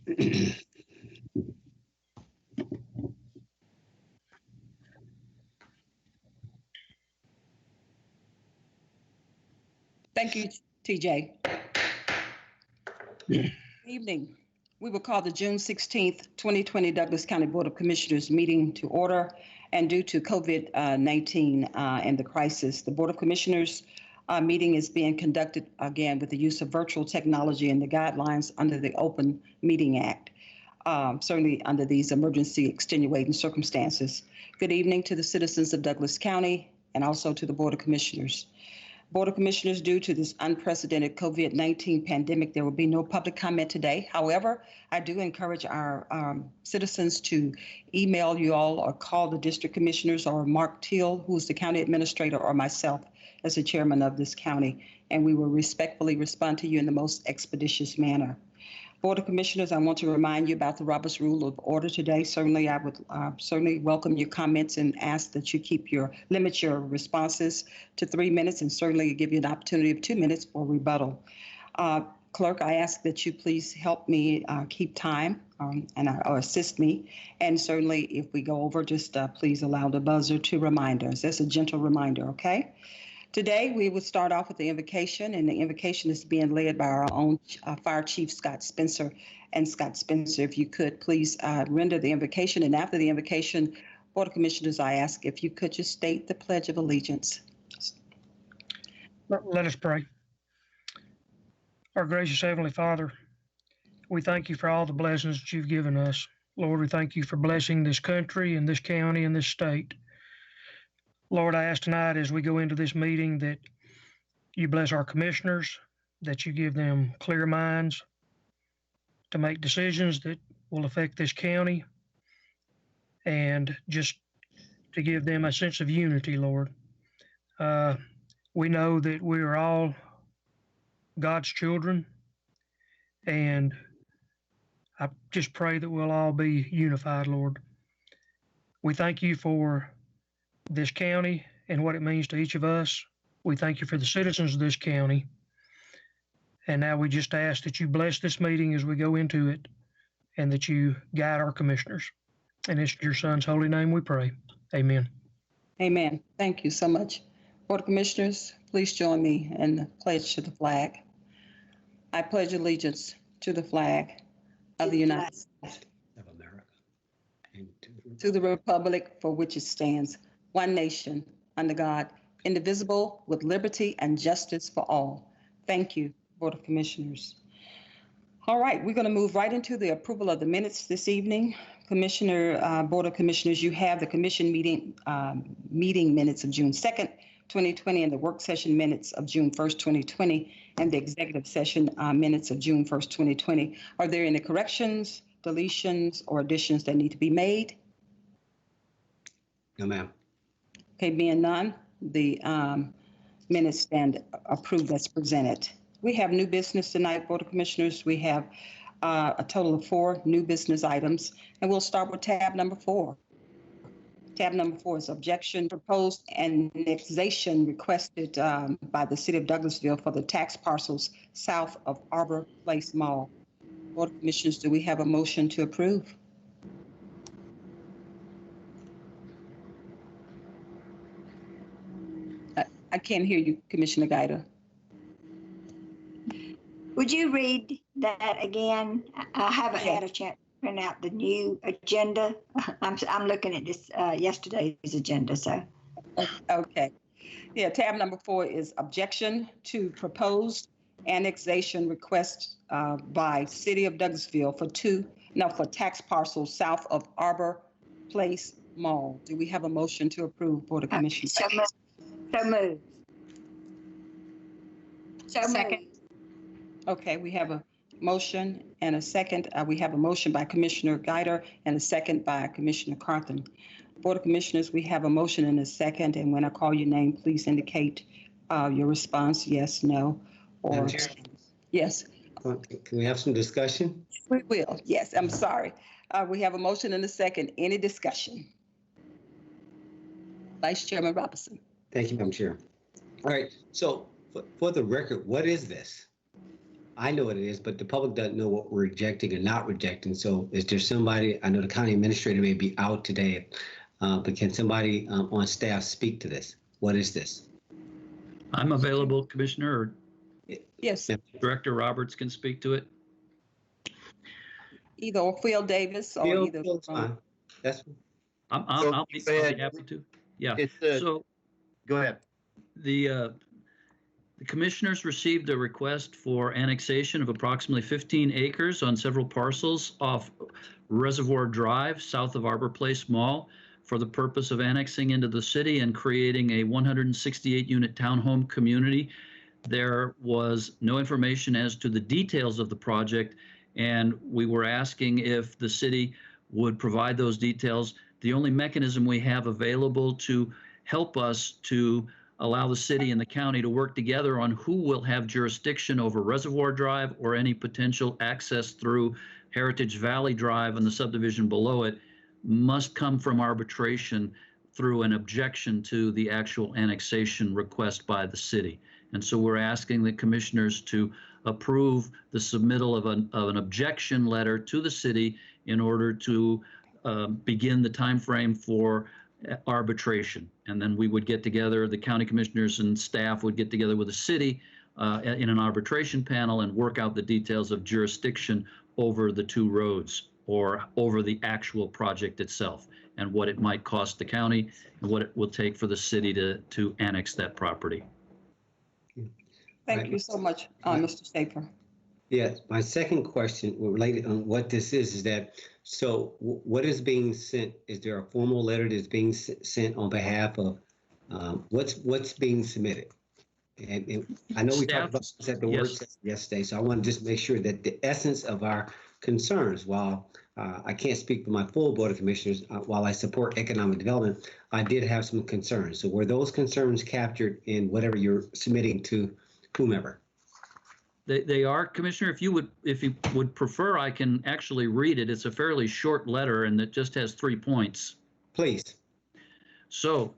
Thank you, TJ. Good evening. We will call the June 16th, 2020 Douglas County Board of Commissioners meeting to order. And due to COVID-19 and the crisis, the Board of Commissioners meeting is being conducted again with the use of virtual technology and the guidelines under the Open Meeting Act, certainly under these emergency extenuating circumstances. Good evening to the citizens of Douglas County and also to the Board of Commissioners. Board of Commissioners, due to this unprecedented COVID-19 pandemic, there will be no public comment today. However, I do encourage our citizens to email you all or call the district commissioners or Mark Teal, who is the county administrator, or myself as the chairman of this county, and we will respectfully respond to you in the most expeditious manner. Board of Commissioners, I want to remind you about the Roberts Rule of Order today. Certainly, I would certainly welcome your comments and ask that you limit your responses to 3 minutes, and certainly give you an opportunity of 2 minutes for rebuttal. Clerk, I ask that you please help me keep time or assist me. And certainly, if we go over, just please allow the buzzer to remind us. That's a gentle reminder, okay? Today, we would start off with the invocation, and the invocation is being led by our own Fire Chief Scott Spencer. And Scott Spencer, if you could please render the invocation. And after the invocation, Board of Commissioners, I ask if you could just state the Pledge of Allegiance. Let us pray. Our gracious Heavenly Father, we thank you for all the blessings that you've given us. Lord, we thank you for blessing this country and this county and this state. Lord, I ask tonight as we go into this meeting that you bless our commissioners, that you give them clear minds to make decisions that will affect this county, and just to give them a sense of unity, Lord. We know that we are all God's children, and I just pray that we'll all be unified, Lord. We thank you for this county and what it means to each of us. We thank you for the citizens of this county. And now we just ask that you bless this meeting as we go into it, and that you guide our commissioners. And it's in your son's holy name we pray. Amen. Amen. Thank you so much. Board of Commissioners, please join me in the pledge to the flag. I pledge allegiance to the flag of the United States of America, and to the republic for which it stands, one nation, under God, indivisible, with liberty and justice for all. Thank you, Board of Commissioners. All right, we're going to move right into the approval of the minutes this evening. Board of Commissioners, you have the commission meeting minutes of June 2nd, 2020, and the work session minutes of June 1st, 2020, and the executive session minutes of June 1st, 2020. Are there any corrections, deletions, or additions that need to be made? No, ma'am. Okay, being none, the minutes stand approved as presented. We have new business tonight, Board of Commissioners. We have a total of 4 new business items, and we'll start with tab number 4. Tab number 4 is objection proposed annexation requested by the City of Douglasville for the tax parcels south of Arbor Place Mall. Board of Commissioners, do we have a motion to approve? I can't hear you, Commissioner Guida. Would you read that again? I haven't had a chance to print out the new agenda. I'm looking at this yesterday's agenda, so. Okay. Yeah, tab number 4 is objection to proposed annexation request by City of Douglasville for tax parcels south of Arbor Place Mall. Do we have a motion to approve, Board of Commissioners? So moved. Second. Okay, we have a motion and a second. We have a motion by Commissioner Guider and a second by Commissioner Carthen. Board of Commissioners, we have a motion and a second, and when I call your name, please indicate your response, yes, no, or yes. Can we have some discussion? We will, yes, I'm sorry. We have a motion and a second. Any discussion? Vice Chairman Robinson. Thank you, Madam Chair. All right, so for the record, what is this? I know what it is, but the public doesn't know what we're rejecting and not rejecting. So is there somebody, I know the county administrator may be out today, but can somebody on staff speak to this? What is this? I'm available, Commissioner, or Yes, Director Roberts can speak to it. either Phil Davis or Phil, either. Phil's fine. That's I'll be happy to. Yeah. It's So go ahead. the commissioners received a request for annexation of approximately 15 acres on several parcels off Reservoir Drive, south of Arbor Place Mall, for the purpose of annexing into the city and creating a 168-unit townhome community. There was no information as to the details of the project, and we were asking if the city would provide those details. The only mechanism we have available to help us to allow the city and the county to work together on who will have jurisdiction over Reservoir Drive or any potential access through Heritage Valley Drive and the subdivision below it must come from arbitration through an objection to the actual annexation request by the city. And so we're asking the commissioners to approve the submittal of an objection letter to the city in order to begin the timeframe for arbitration. And then we would get together, the county commissioners and staff would get together with the city in an arbitration panel and work out the details of jurisdiction over the two roads or over the actual project itself and what it might cost the county and what it will take for the city to annex that property. Thank Right. you so much, Mr. Schaefer. Yes, my second question related on what this is that, so what is being sent? Is there a formal letter that's being sent on behalf of, what's being submitted? And I know we talked about this at the work session yesterday, so I want to just make sure that the essence of our concerns, while I can't speak for my full board of commissioners, while I support economic development, I did have some concerns. So were those concerns captured in whatever you're submitting to whomever? They are, Commissioner. If you would prefer, I can actually read it. It's a fairly short letter and it just has 3 points. Please. So,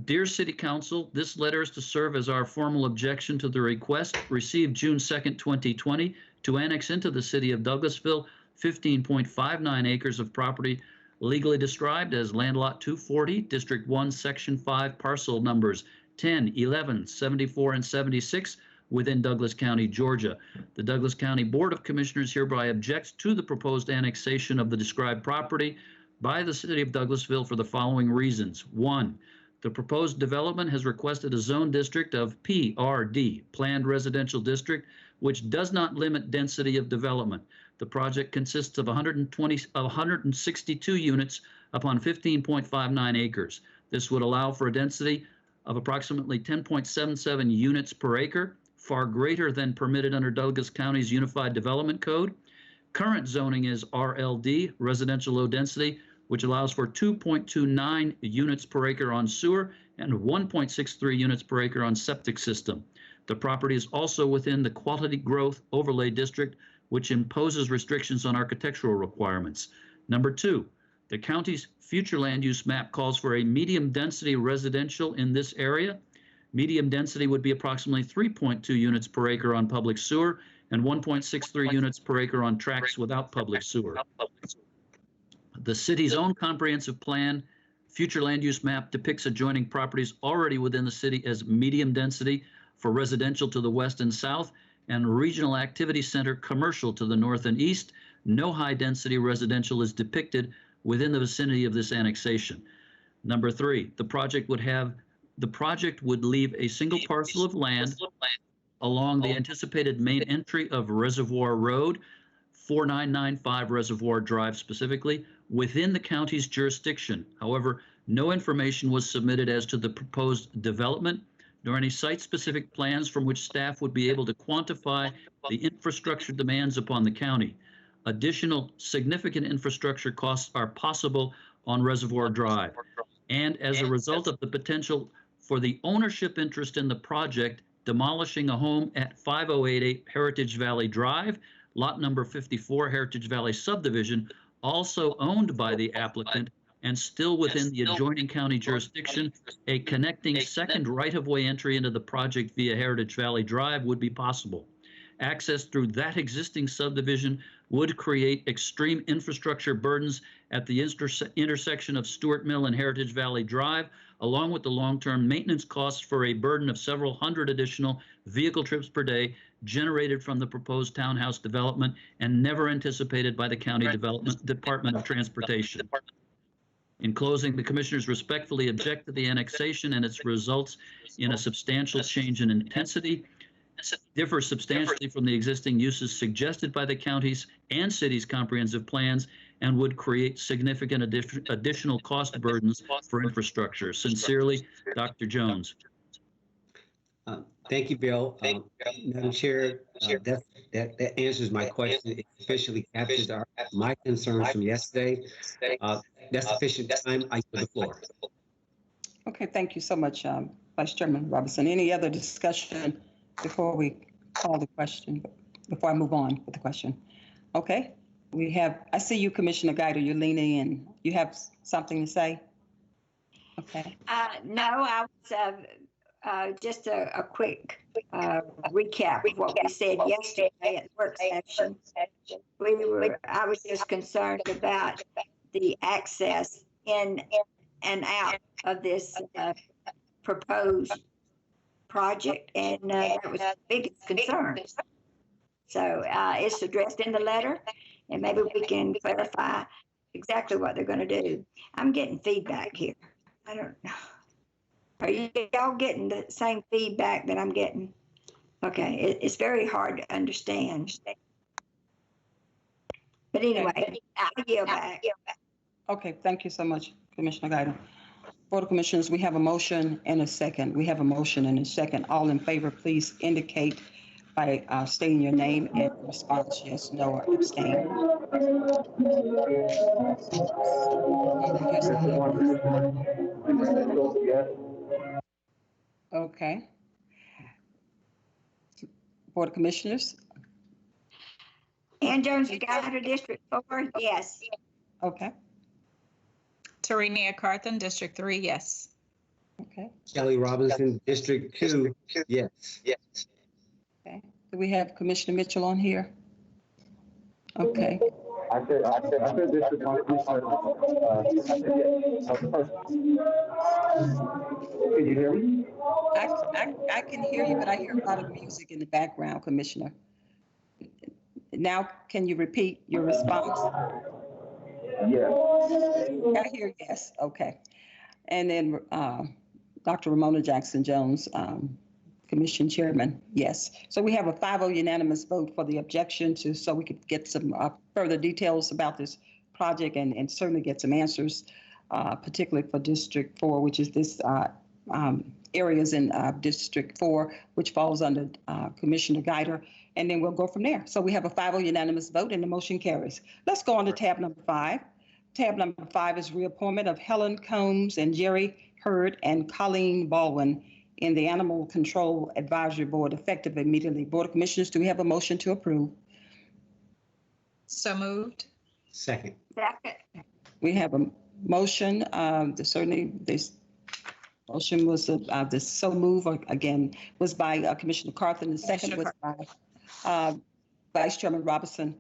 dear City Council, this letter is to serve as our formal objection to the request received June 2nd, 2020 to annex into the city of Douglasville 15.59 acres of property legally described as Land Lot 240, District 1, Section 5, parcel numbers 10, 11, 74, and 76, within Douglas County, Georgia. The Douglas County Board of Commissioners hereby objects to the proposed annexation of the described property by the city of Douglasville for the following reasons. 1, the proposed development has requested a zone district of PRD, Planned Residential District, which does not limit density of development. The project consists of 162 units upon 15.59 acres. This would allow for a density of approximately 10.77 units per acre, far greater than permitted under Douglas County's Unified Development Code. Current zoning is RLD, residential low density, which allows for 2.29 units per acre on sewer and 1.63 units per acre on septic system. The property is also within the Quality Growth Overlay District, which imposes restrictions on architectural requirements. Number 2, the county's future land use map calls for a medium density residential in this area. Medium density would be approximately 3.2 units per acre on public sewer and 1.63 units per acre on tracts without public sewer. The city's own comprehensive plan, future land use map, depicts adjoining properties already within the city as medium density for residential to the west and south, and regional activity center commercial to the north and east. No high density residential is depicted within the vicinity of this annexation. Number 3, the project would leave a single parcel of land along the anticipated main entry of Reservoir Road, 4995 Reservoir Drive specifically, within the county's jurisdiction. However, no information was submitted as to the proposed development, nor any site-specific plans from which staff would be able to quantify the infrastructure demands upon the county. Additional significant infrastructure costs are possible on Reservoir Drive. And as a result of the potential for the ownership interest in the project, demolishing a home at 5088 Heritage Valley Drive, lot number 54, Heritage Valley subdivision, also owned by the applicant and still within the adjoining county jurisdiction, a connecting second right-of-way entry into the project via Heritage Valley Drive would be possible. Access through that existing subdivision would create extreme infrastructure burdens at the intersection of Stewart Mill and Heritage Valley Drive, along with the long-term maintenance costs for a burden of several hundred additional vehicle trips per day generated from the proposed townhouse development and never anticipated by the County Department of Transportation. In closing, the commissioners respectfully object to the annexation and its results in a substantial change in intensity, differ substantially from the existing uses suggested by the county's and city's comprehensive plans, and would create significant additional cost burdens for infrastructure. Sincerely, Dr. Jones. Thank you, Bill. Madam Chair, that answers my question. It officially captures my concerns from yesterday. That's sufficient time. I give the floor. Okay, thank you so much, Vice Chairman Robinson. Any other discussion before we call the question, before I move on with the question? Okay, I see you, Commissioner Guider, you're leaning in. You have something to say? Okay. No, I was just a quick recap of what we said yesterday at the work session. I was just concerned about the access in and out of this proposed project, and that was the biggest concern. So it's addressed in the letter, and maybe we can clarify exactly what they're going to do. I'm getting feedback here. I don't know. Are y'all getting the same feedback that I'm getting? Okay, it's very hard to understand. But anyway, I'll yield back. Okay, thank you so much, Commissioner Guider. Board of Commissioners, we have a motion and a second. We have a motion and a second. All in favor, please indicate by stating your name and response yes, no, or abstain. Okay. Board of Commissioners? Ann Jones Guider, District 4, yes. Okay, Tarenia Carthen, District 3, yes. okay, Kelly Robinson, District 2, yes. okay. Do we have Commissioner Mitchell on here? Okay, I said District 1, Commissioner. Can you hear me? I can hear you, but I hear a lot of music in the background, Commissioner. Now, can you repeat your response? Yes. I hear yes, okay. And then Dr. Ramona Jackson Jones, Commission Chairman, yes. So we have a 5-0 unanimous vote for the objection so we could get some further details about this project and certainly get some answers, particularly for District 4, which is this areas in District 4, which falls under Commissioner Guider, and then we'll go from there. So we have a 5-0 unanimous vote and the motion carries. Let's go on to tab number 5. Tab number 5 is reappointment of Helen Combs and Jerry Hurd and Colleen Baldwin in the Animal Control Advisory Board effective immediately. Board of Commissioners, do we have a motion to approve? So moved. Second. Second. We have a motion. Certainly, this motion was the so move again was by Commissioner Carthen. The second was by Vice Chairman Robinson.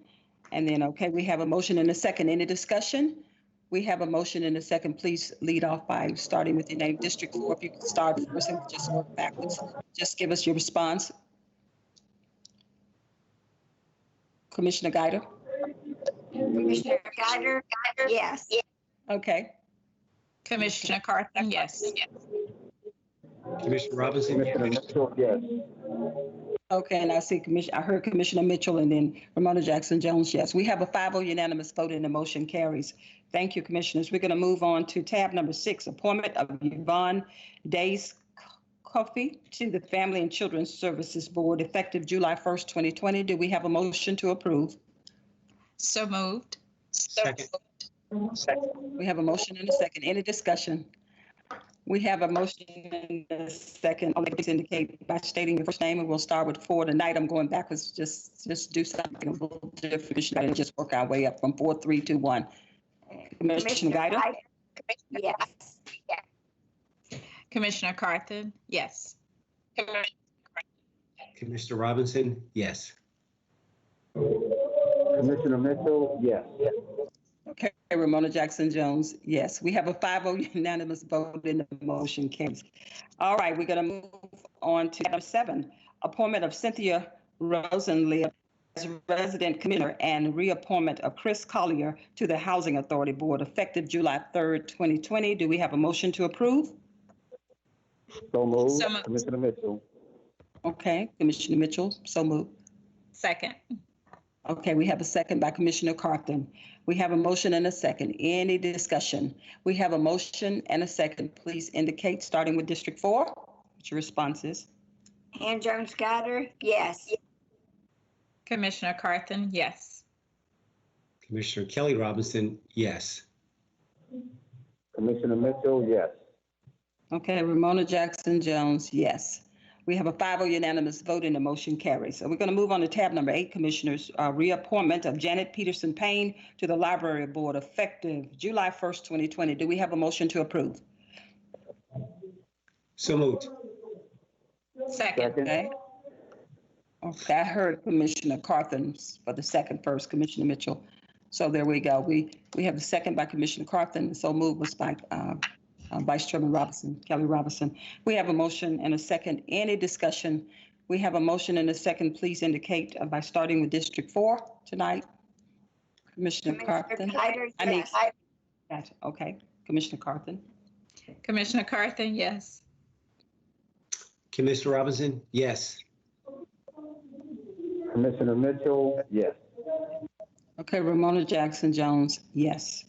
And then, okay, we have a motion and a second. Any discussion? We have a motion and a second. Please lead off by starting with your name. District 4, if you could start first and just work backwards. Just give us your response. Commissioner Guider? Commissioner Guider, yes. Okay. Commissioner Carthen, yes. Commissioner Robinson, Commissioner Mitchell, yes. Okay, and I heard Commissioner Mitchell and then Ramona Jackson Jones, yes. We have a 5-0 unanimous vote and the motion carries. Thank you, Commissioners. We're going to move on to tab number 6, appointment of Yvonne Days Coffey to the Family and Children's Services Board effective July 1st, 2020. Do we have a motion to approve? So moved. second. We have a motion and a second. Any discussion? We have a motion and a second. Please indicate by stating your first name, and we'll start with 4. Tonight, I'm going backwards. Just do something a little different and just work our way up from 4, 3, 2, 1. Commissioner Guider? Yes. Commissioner Carthen, yes. Commissioner Robinson, yes. Commissioner Mitchell, yes. Okay, Ramona Jackson Jones, yes. We have a 5-0 unanimous vote and the motion carries. All right, we're going to move on to number 7, appointment of Cynthia Rosenlib as resident commissioner and reappointment of Chris Collier to the Housing Authority Board effective July 3rd, 2020. Do we have a motion to approve? So moved. So moved. Commissioner Mitchell. Okay, Commissioner Mitchell, so moved. Second. Okay, we have a second by Commissioner Carthen. We have a motion and a second. Any discussion? We have a motion and a second. Please indicate, starting with District 4, what your response is. Ann Jones Goddard, yes. Commissioner Carthen, yes. Commissioner Kelly Robinson, yes. Commissioner Mitchell, yes. Okay, Ramona Jackson Jones, yes. We have a 5-0 unanimous vote and the motion carries. So we're going to move on to tab number 8, Commissioners. Reappointment of Janet Peterson Payne to the Library Board effective July 1st, 2020. Do we have a motion to approve? So moved. Second. Second. Okay. Okay, I heard Commissioner Carthen for the second first, Commissioner Mitchell. So there we go. We have the second by Commissioner Carthen. So moved was by Vice Chairman Robinson, Kelly Robinson. We have a motion and a second. Any discussion? We have a motion and a second. Please indicate by starting with District 4 tonight. Commissioner Carthen. Goddard, I mean, yes. Gotcha. Okay, Commissioner Carthen. Commissioner Carthen, yes. Commissioner Robinson, yes. Commissioner Mitchell, yes. Okay, Ramona Jackson Jones, yes.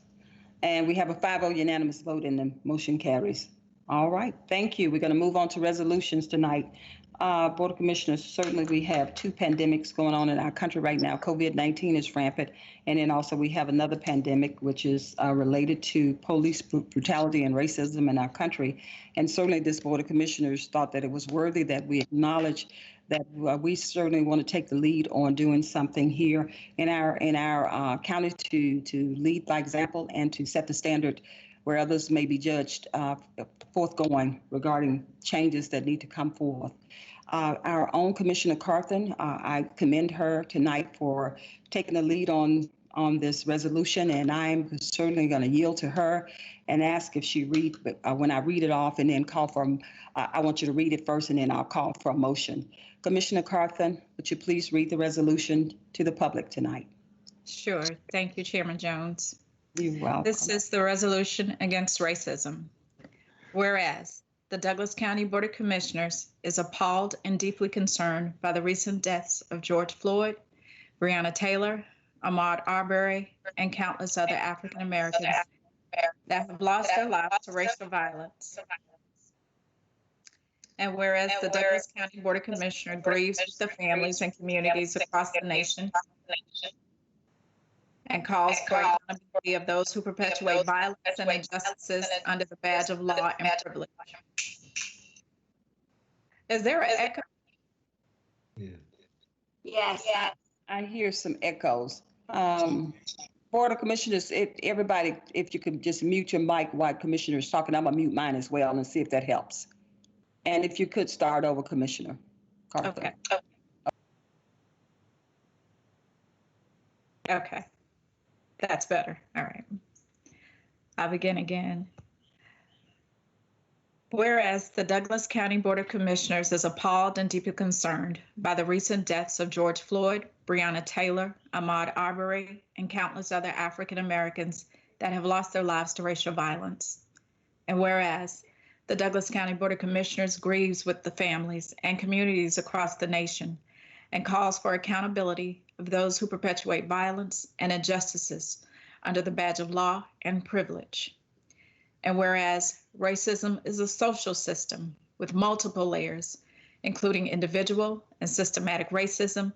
And we have a 5-0 unanimous vote and the motion carries. All right, thank you. We're going to move on to resolutions tonight. Board of Commissioners, certainly we have 2 pandemics going on in our country right now. COVID-19 is rampant. And then also we have another pandemic, which is related to police brutality and racism in our country. And certainly this Board of Commissioners thought that it was worthy that we acknowledge that we certainly want to take the lead on doing something here in our county to lead by example and to set the standard where others may be judged forthgoing regarding changes that need to come forth. Our own Commissioner Carthen, I commend her tonight for taking the lead on this resolution, and I'm certainly going to yield to her and ask if she read, when I read it off and then call for, I want you to read it first and then I'll call for a motion. Commissioner Carthen, would you please read the resolution to the public tonight? Sure. Thank you, Chairman Jones. You're welcome. This is the resolution against racism. Whereas the Douglas County Board of Commissioners is appalled and deeply concerned by the recent deaths of George Floyd, Breonna Taylor, Ahmaud Arbery, and countless other African Americans that have lost their lives to racial violence. And whereas the Douglas County Board of Commissioners grieves with the families and communities across the nation and calls for accountability of those who perpetuate violence and injustices under the badge of law and privilege. Is there an echo? Yeah. Yes. I hear some echoes. Board of Commissioners, everybody, if you could just mute your mic while Commissioner is talking, I'm gonna mute mine as well and see if that helps. And if you could start over, Commissioner Carthen. Okay. Okay. That's better. All right. I'll begin again. Whereas the Douglas County Board of Commissioners is appalled and deeply concerned by the recent deaths of George Floyd, Breonna Taylor, Ahmaud Arbery, and countless other African Americans that have lost their lives to racial violence. And whereas the Douglas County Board of Commissioners grieves with the families and communities across the nation and calls for accountability of those who perpetuate violence and injustices under the badge of law and privilege. And whereas racism is a social system with multiple layers, including individual and systematic racism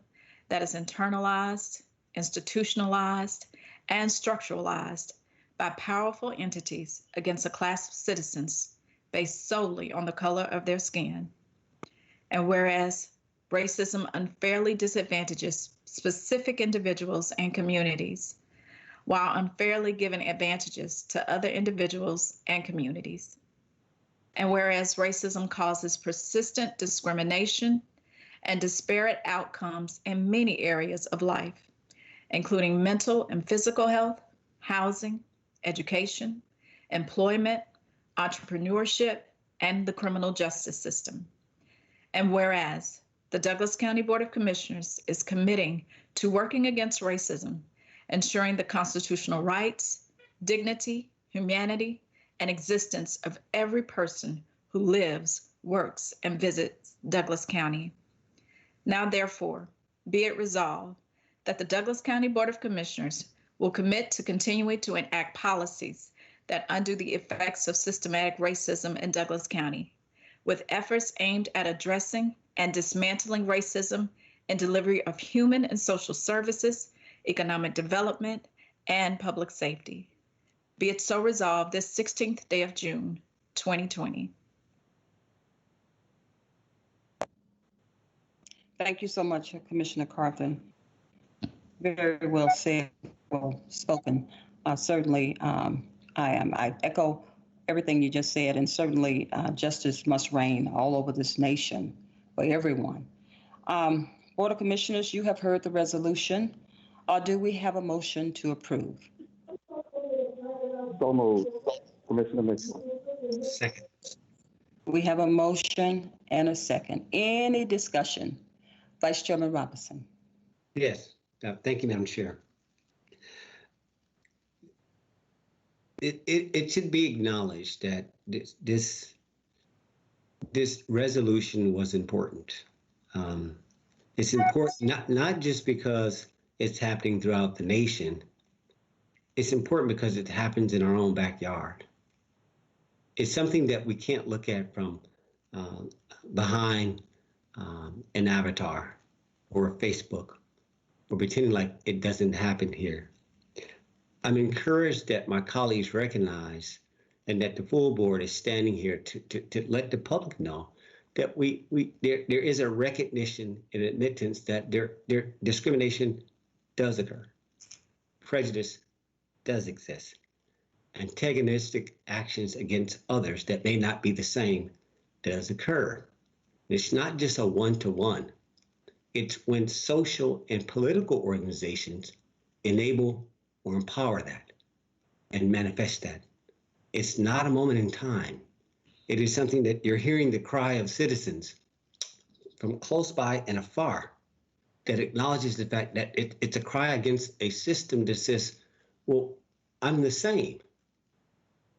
that is internalized, institutionalized, and structuralized by powerful entities against a class of citizens based solely on the color of their skin. And whereas racism unfairly disadvantages specific individuals and communities, while unfairly giving advantages to other individuals and communities. And whereas racism causes persistent discrimination and disparate outcomes in many areas of life, including mental and physical health, housing, education, employment, entrepreneurship, and the criminal justice system. And whereas the Douglas County Board of Commissioners is committing to working against racism, ensuring the constitutional rights, dignity, humanity, and existence of every person who lives, works, and visits Douglas County. Now, therefore, be it resolved that the Douglas County Board of Commissioners will commit to continuing to enact policies that undo the effects of systematic racism in Douglas County, with efforts aimed at addressing and dismantling racism in delivery of human and social services, economic development, and public safety. Be it so resolved this 16th day of June, 2020. Thank you so much, Commissioner Carthen. Very well said, well spoken. Certainly, I echo everything you just said, and certainly justice must reign all over this nation for everyone. Board of Commissioners, you have heard the resolution. Do we have a motion to approve? So moved. Commissioner Mitchell. Second. We have a motion and a second. Any discussion? Vice Chairman Robinson. Yes. Thank you, Madam Chair. It should be acknowledged that this resolution was important. It's important not just because it's happening throughout the nation. It's important because it happens in our own backyard. It's something that we can't look at from behind an avatar or a Facebook or pretending like it doesn't happen here. I'm encouraged that my colleagues recognize and that the full board is standing here to let the public know that there is a recognition and admittance that there discrimination does occur. Prejudice does exist. Antagonistic actions against others that may not be the same does occur. It's not just a one-to-one. It's when social and political organizations enable or empower that and manifest that. It's not a moment in time. It is something that you're hearing the cry of citizens from close by and afar that acknowledges the fact that it's a cry against a system that says, well, I'm the same.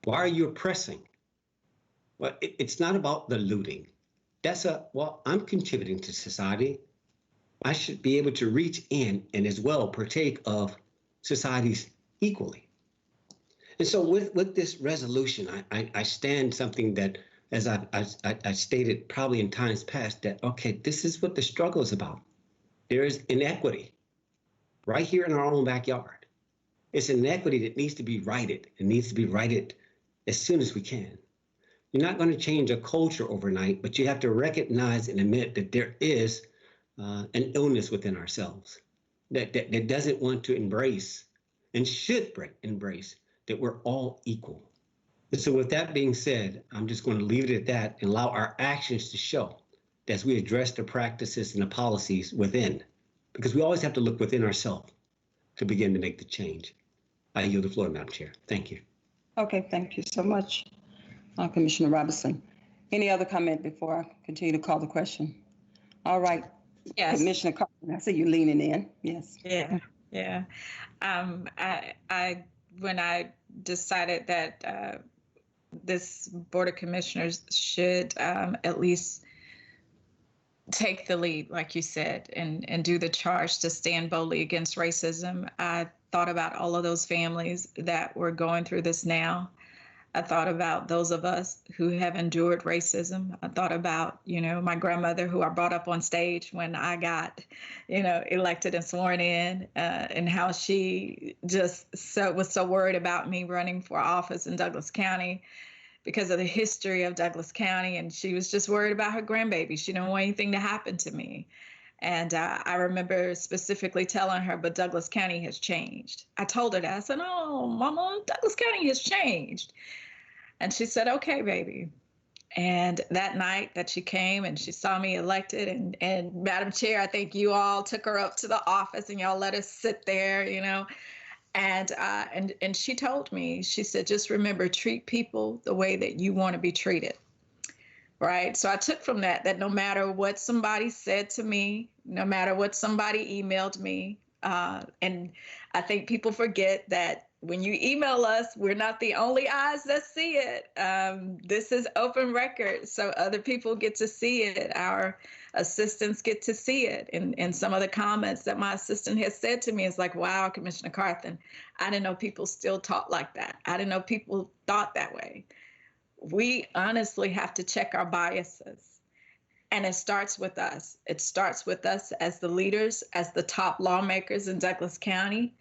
Why are you oppressing? Well, it's not about the looting. Well, I'm contributing to society. I should be able to reach in and as well partake of societies equally. And so with this resolution, I stand something that, as I stated probably in times past, that, okay, this is what the struggle is about. There is inequity right here in our own backyard. It's an inequity that needs to be righted. It needs to be righted as soon as we can. You're not going to change a culture overnight, but you have to recognize and admit that there is an illness within ourselves that doesn't want to embrace and should embrace that we're all equal. And so with that being said, I'm just going to leave it at that and allow our actions to show as we address the practices and the policies within, because we always have to look within ourselves to begin to make the change. I yield the floor, Madam Chair. Thank you. Okay, thank you so much, Commissioner Robinson. Any other comment before I continue to call the question? All right. Yes. Commissioner Carthen, I see you leaning in. Yes. Yeah. When I decided that this Board of Commissioners should at least take the lead, like you said, and do the charge to stand boldly against racism, I thought about all of those families that were going through this now. I thought about those of us who have endured racism. I thought about, my grandmother, who I brought up on stage when I got, elected and sworn in, and how she just was so worried about me running for office in Douglas County because of the history of Douglas County. And she was just worried about her grandbaby. She didn't want anything to happen to me. And I remember specifically telling her, but Douglas County has changed. I told her that. I said, oh, Mama, Douglas County has changed. And she said, okay, baby. And that night that she came and she saw me elected, and Madam Chair, I think you all took her up to the office and y'all let us sit there, and she told me, she said, just remember, treat people the way that you want to be treated. Right. So I took from that no matter what somebody said to me, no matter what somebody emailed me, and I think people forget that when you email us, we're not the only eyes that see it. This is open record, so other people get to see it. Our assistants get to see it. And some of the comments that my assistant has said to me is like, wow, Commissioner Carthen, I didn't know people still talk like that. I didn't know people thought that way. We honestly have to check our biases. And it starts with us. It starts with us as the leaders, as the top lawmakers in Douglas County,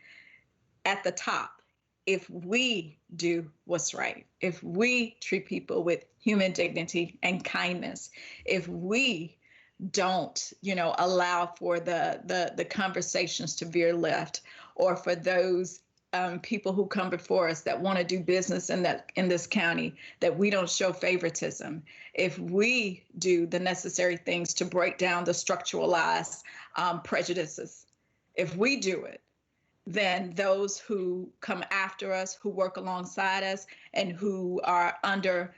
at the top. If we do what's right, if we treat people with human dignity and kindness, if we don't, allow for the conversations to veer left, or for those people who come before us that want to do business in this county, that we don't show favoritism. If we do the necessary things to break down the structuralized prejudices, if we do it, then those who come after us, who work alongside us, and who are under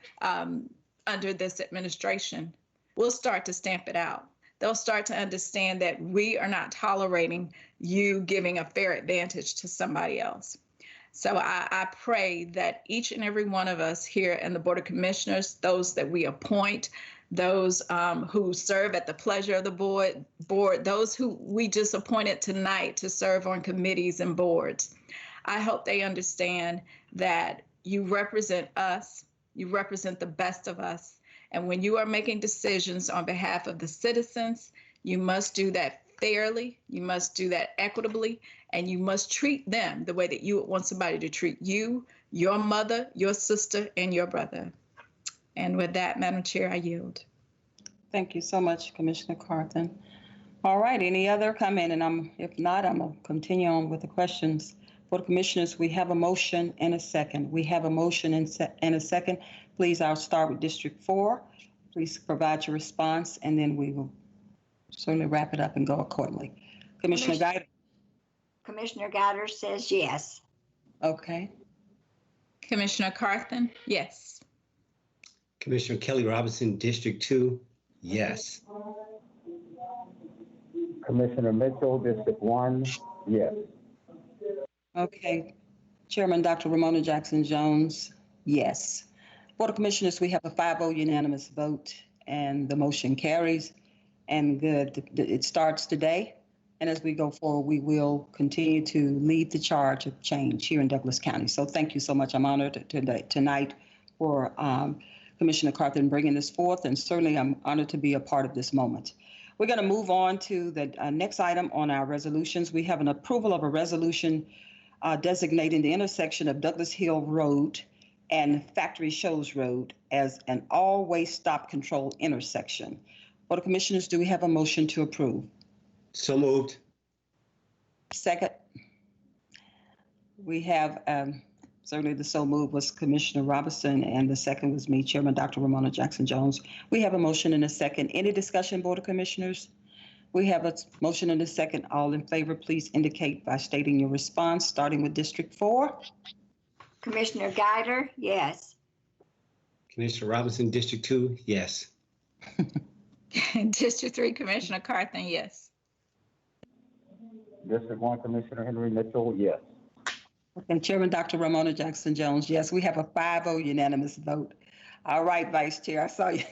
this administration will start to stamp it out. They'll start to understand that we are not tolerating you giving a fair advantage to somebody else. So I pray that each and every one of us here in the Board of Commissioners, those that we appoint, those who serve at the pleasure of the board, those who we just appointed tonight to serve on committees and boards, I hope they understand that you represent us, you represent the best of us. And when you are making decisions on behalf of the citizens, you must do that fairly, you must do that equitably, and you must treat them the way that you would want somebody to treat you, your mother, your sister, and your brother. And with that, Madam Chair, I yield. Thank you so much, Commissioner Carthen. All right, any other comment? And if not, I'm gonna continue on with the questions. For the commissioners, we have a motion and a second. We have a motion and a second. Please, I'll start with District 4. Please provide your response, and then we will certainly wrap it up and go accordingly. Commissioner Guider. Commissioner Guider says yes. Okay. Commissioner Carthen, yes. Commissioner Kelly Robinson, District 2, yes. Commissioner Mitchell, District 1, yes. Okay. Chairman Dr. Ramona Jackson Jones, yes. Board of Commissioners, we have a 5-0 unanimous vote, and the motion carries. And good, it starts today. And as we go forward, we will continue to lead the charge of change here in Douglas County. So thank you so much. I'm honored tonight for Commissioner Carthen bringing this forth, and certainly I'm honored to be a part of this moment. We're going to move on to the next item on our resolutions. We have an approval of a resolution designating the intersection of Douglas Hill Road and Factory Shows Road as an all-way stop control intersection. Board of Commissioners, do we have a motion to approve? So moved. Second. We have certainly the so move was Commissioner Robinson, and the second was me, Chairman Dr. Ramona Jackson Jones. We have a motion and a second. Any discussion, Board of Commissioners? We have a motion and a second. All in favor, please indicate by stating your response, starting with District 4. Commissioner Guider, yes. Commissioner Robinson, District 2, yes. District 3, Commissioner Carthen, yes. District 1, Commissioner Henry Mitchell, yes. And Chairman Dr. Ramona Jackson Jones, yes. We have a 5-0 unanimous vote. All right, Vice Chair, I saw you.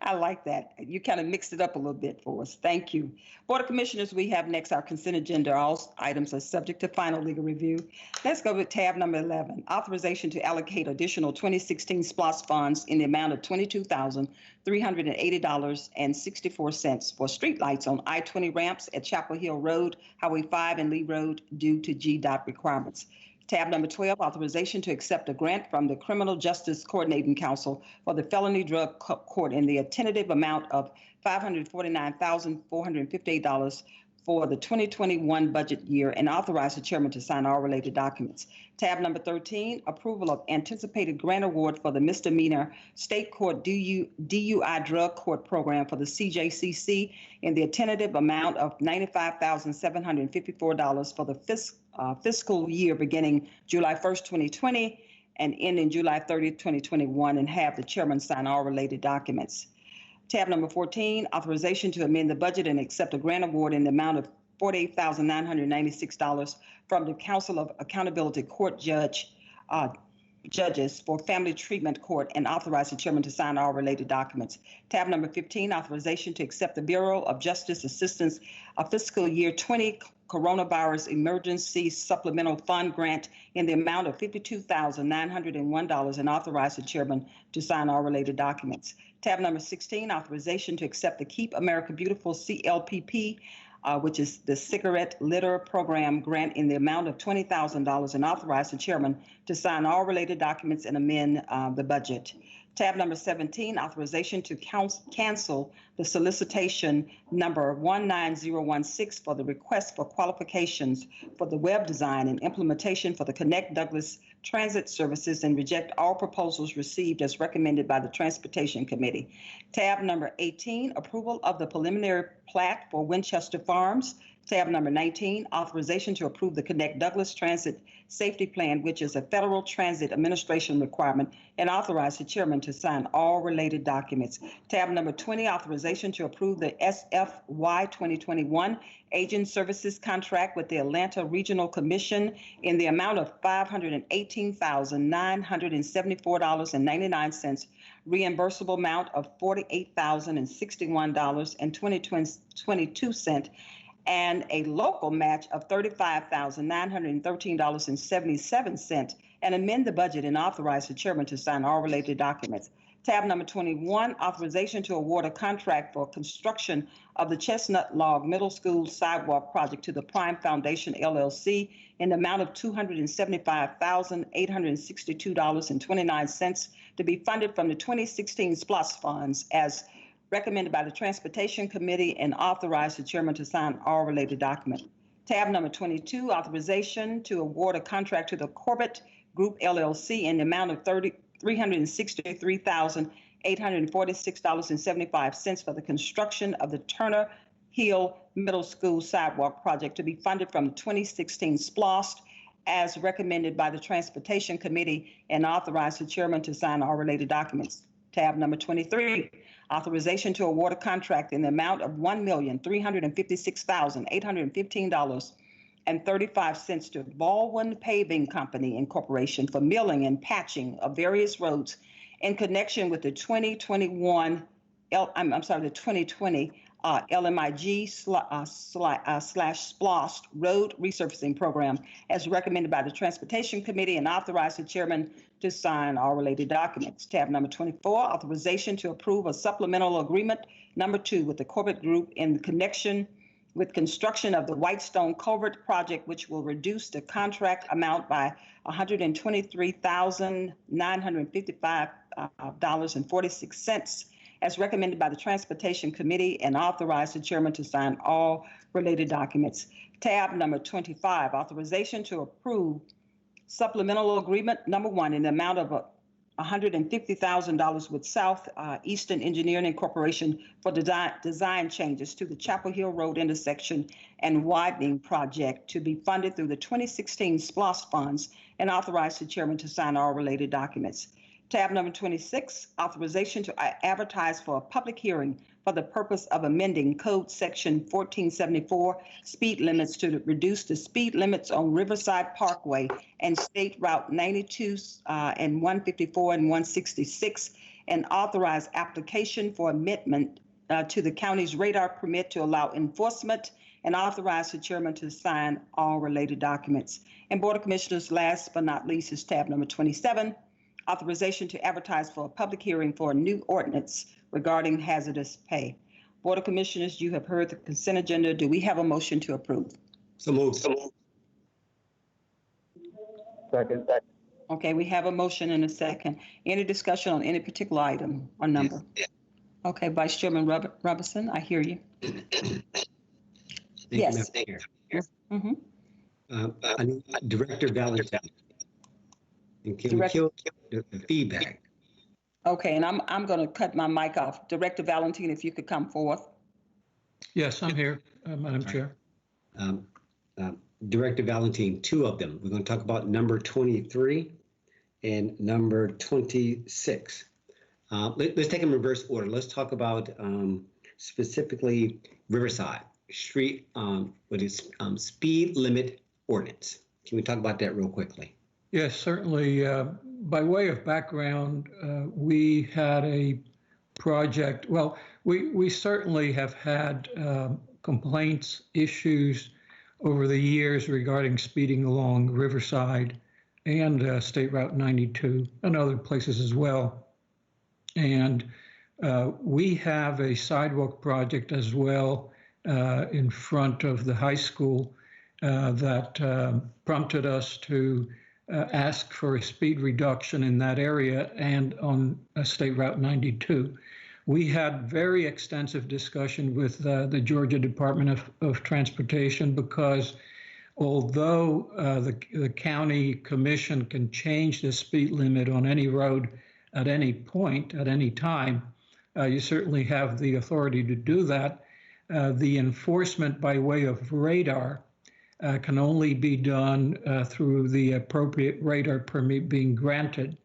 I like that. You kind of mixed it up a little bit for us. Thank you. Board of Commissioners, we have next our consent agenda. All items are subject to final legal review. Let's go with tab number 11, authorization to allocate additional 2016 SPLOST funds in the amount of $22,380.64 for streetlights on I-20 ramps at Chapel Hill Road, Highway 5, and Lee Road due to GDOT requirements. Tab number 12, authorization to accept a grant from the Criminal Justice Coordinating Council for the Felony Drug Court in the tentative amount of $549,458 for the 2021 budget year and authorize the chairman to sign all related documents. Tab number 13, approval of anticipated grant award for the misdemeanor state court DUI drug court program for the CJCC in the tentative amount of $95,754 for the fiscal year beginning July 1st, 2020 and ending July 30th, 2021, and have the chairman sign all related documents. Tab number 14, authorization to amend the budget and accept a grant award in the amount of $48,996 from the Council of Accountability Court judges for Family Treatment Court and authorize the chairman to sign all related documents. Tab number 15, authorization to accept the Bureau of Justice Assistance fiscal year 20 Coronavirus Emergency Supplemental Fund grant in the amount of $52,901 and authorize the chairman to sign all related documents. Tab number 16, authorization to accept the Keep America Beautiful CLPP, which is the Cigarette Litter Program grant in the amount of $20,000 and authorize the chairman to sign all related documents and amend the budget. Tab number 17, authorization to cancel the solicitation number 19016 for the request for qualifications for the web design and implementation for the Connect Douglas Transit Services and reject all proposals received as recommended by the Transportation Committee. Tab number 18, approval of the preliminary plat for Winchester Farms. Tab number 19, authorization to approve the Connect Douglas Transit Safety Plan, which is a Federal Transit Administration requirement, and authorize the chairman to sign all related documents. Tab number 20, authorization to approve the SFY 2021 Agent Services Contract with the Atlanta Regional Commission in the amount of $518,974.99, reimbursable amount of $48,061.22, and a local match of $35,913.77, and amend the budget and authorize the chairman to sign all related documents. Tab number 21, authorization to award a contract for construction of the Chestnut Log Middle School Sidewalk Project to the Prime Foundation LLC in the amount of $275,862.29 to be funded from the 2016 SPLOST funds as recommended by the Transportation Committee and authorize the chairman to sign all related documents. Tab number 22, authorization to award a contract to the Corbett Group LLC in the amount of $363,846.75 for the construction of the Turner Hill Middle School Sidewalk Project to be funded from 2016 SPLOST as recommended by the Transportation Committee and authorize the chairman to sign all related documents. Tab number 23, authorization to award a contract in the amount of $1,356,815.35 to Baldwin Paving Company Incorporation for milling and patching of various roads in connection with the 2020 LMIG / SPLOST road resurfacing program as recommended by the Transportation Committee and authorize the chairman to sign all related documents. Tab number 24, authorization to approve a supplemental agreement number 2 with the Corbett Group in connection with construction of the Whitestone Culvert Project, which will reduce the contract amount by $123,955.46 as recommended by the Transportation Committee and authorize the chairman to sign all related documents. Tab number 25, authorization to approve supplemental agreement number 1 in the amount of $150,000 with Southeastern Engineering Incorporation for design changes to the Chapel Hill Road intersection and widening project to be funded through the 2016 SPLOST funds and authorize the chairman to sign all related documents. Tab number 26, authorization to advertise for a public hearing for the purpose of amending Code Section 1474, speed limits to reduce the speed limits on Riverside Parkway and State Route 92 and 154 and 166, and authorize application for amendment to the county's radar permit to allow enforcement and authorize the chairman to sign all related documents. And Board of Commissioners, last but not least, is tab number 27, authorization to advertise for a public hearing for a new ordinance regarding hazardous pay. Board of Commissioners, you have heard the consent agenda. Do we have a motion to approve? So moved. Second. Okay, we have a motion and a second. Any discussion on any particular item or number? Okay, Vice Chairman Robinson, I hear you. Thank you, Yes. Madam Chair. Mhm. I need Director Valentine. And can we Direct- kill the feedback? Okay, and I'm going to cut my mic off. Director Valentine, if you could come forth. Yes, I'm here, Madam Sorry. Chair. Director Valentine, two of them. We're going to talk about number 23 and number 26. Let's take them in reverse order. Let's talk about specifically Riverside Street, what is speed limit ordinance. Can we talk about that real quickly? Yes, certainly. By way of background, we had a project. Well, we certainly have had complaints, issues over the years regarding speeding along Riverside and State Route 92 and other places as well. And we have a sidewalk project as well in front of the high school that prompted us to ask for a speed reduction in that area and on State Route 92. We had very extensive discussion with the Georgia Department of Transportation because although the county commission can change the speed limit on any road at any point, at any time, you certainly have the authority to do that. The enforcement by way of radar can only be done through the appropriate radar permit being granted.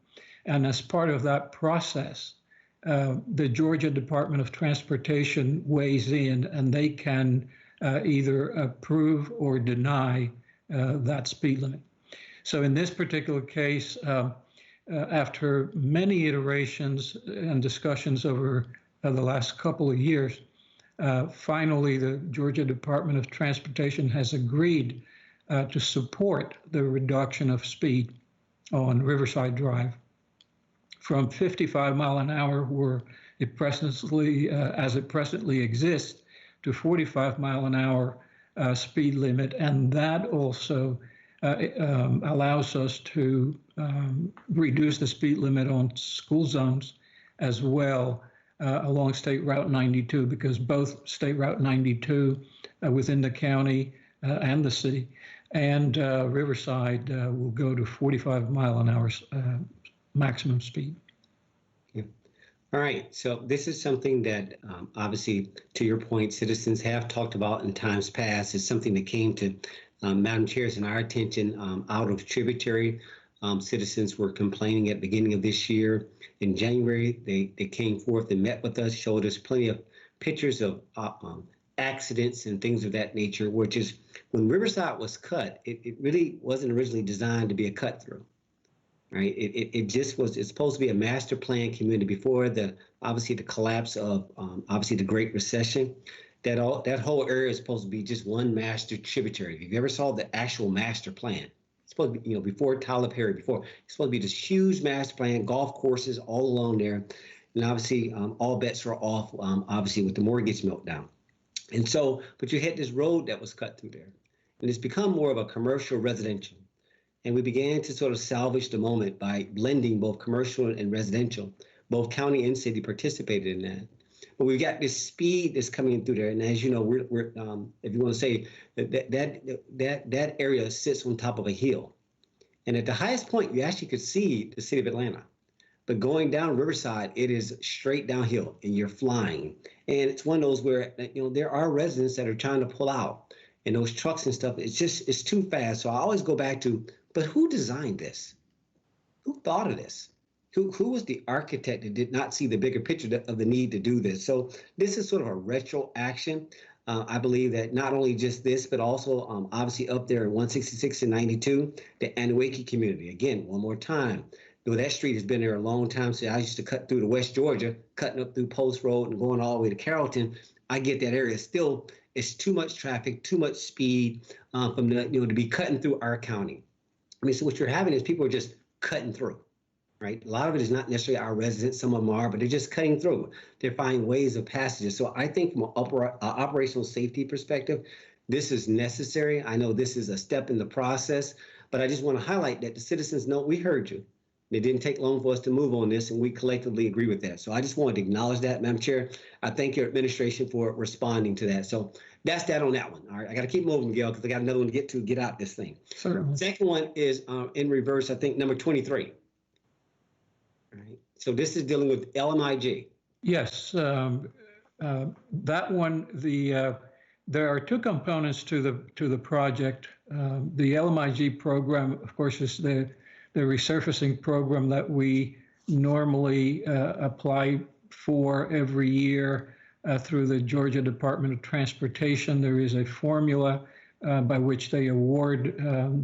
And as part of that process, the Georgia Department of Transportation weighs in and they can either approve or deny that speed limit. So in this particular case, after many iterations and discussions over the last couple of years, finally, the Georgia Department of Transportation has agreed to support the reduction of speed on Riverside Drive from 55 mile an hour, where it presently, as it presently exists, to 45 mile an hour speed limit, and that also allows us to reduce the speed limit on school zones as well. Along State Route 92, because both State Route 92 within the county and the city and Riverside will go to 45 mile an hour maximum speed. Yeah. All right, so this is something that obviously, to your point, citizens have talked about in times past. It's something that came to Madam Chair's and our attention out of tributary. Citizens were complaining at the beginning of this year. In January, they came forth and met with us, showed us plenty of pictures of accidents and things of that nature, which is when Riverside was cut, it really wasn't originally designed to be a cut through, right? It just was, it's supposed to be a master plan community before obviously the collapse of obviously the Great Recession. That whole area is supposed to be just one master tributary. If you ever saw the actual master plan, it's supposed to be, before Tyler Perry, it's supposed to be this huge master plan, golf courses all along there. And obviously, all bets are off, obviously, with the mortgage meltdown. And so, but you had this road that was cut through there. And it's become more of a commercial residential. And we began to sort of salvage the moment by blending both commercial and residential. Both county and city participated in that. But we've got this speed that's coming in through there. And as you know, we're if you want to say that area sits on top of a hill. And at the highest point, you actually could see the city of Atlanta. But going down Riverside, it is straight downhill and you're flying. And it's one of those where, there are residents that are trying to pull out, and those trucks and stuff, it's too fast. So I always go back to, but who designed this? Who thought of this? Who was the architect that did not see the bigger picture of the need to do this? So this is sort of a retro action. I believe that not only just this, but also obviously up there in 166 and 92, the Anawake community. Again, one more time. Though that street has been there a long time. So I used to cut through to West Georgia, cutting up through Post Road and going all the way to Carrollton. I get that area. Still, it's too much traffic, too much speed from to be cutting through our county. I mean, so what you're having is people are just cutting through, right? A lot of it is not necessarily our residents. Some of them are, but they're just cutting through. They're finding ways of passages. So I think from an operational safety perspective, this is necessary. I know this is a step in the process, but I just want to highlight that the citizens know we heard you. It didn't take long for us to move on this, and we collectively agree with that. So I just wanted to acknowledge that, Madam Chair. I thank your administration for responding to that. So that's that on that one. All right, I got to keep moving, Gail, because I got another one to get out this thing. Certainly. Second one is in reverse, I think, number 23. All right. So this is dealing with LMIG. Yes, that one, there are two components to the project. The LMIG program, of course, is the resurfacing program that we normally apply for every year through the Georgia Department of Transportation. There is a formula by which they award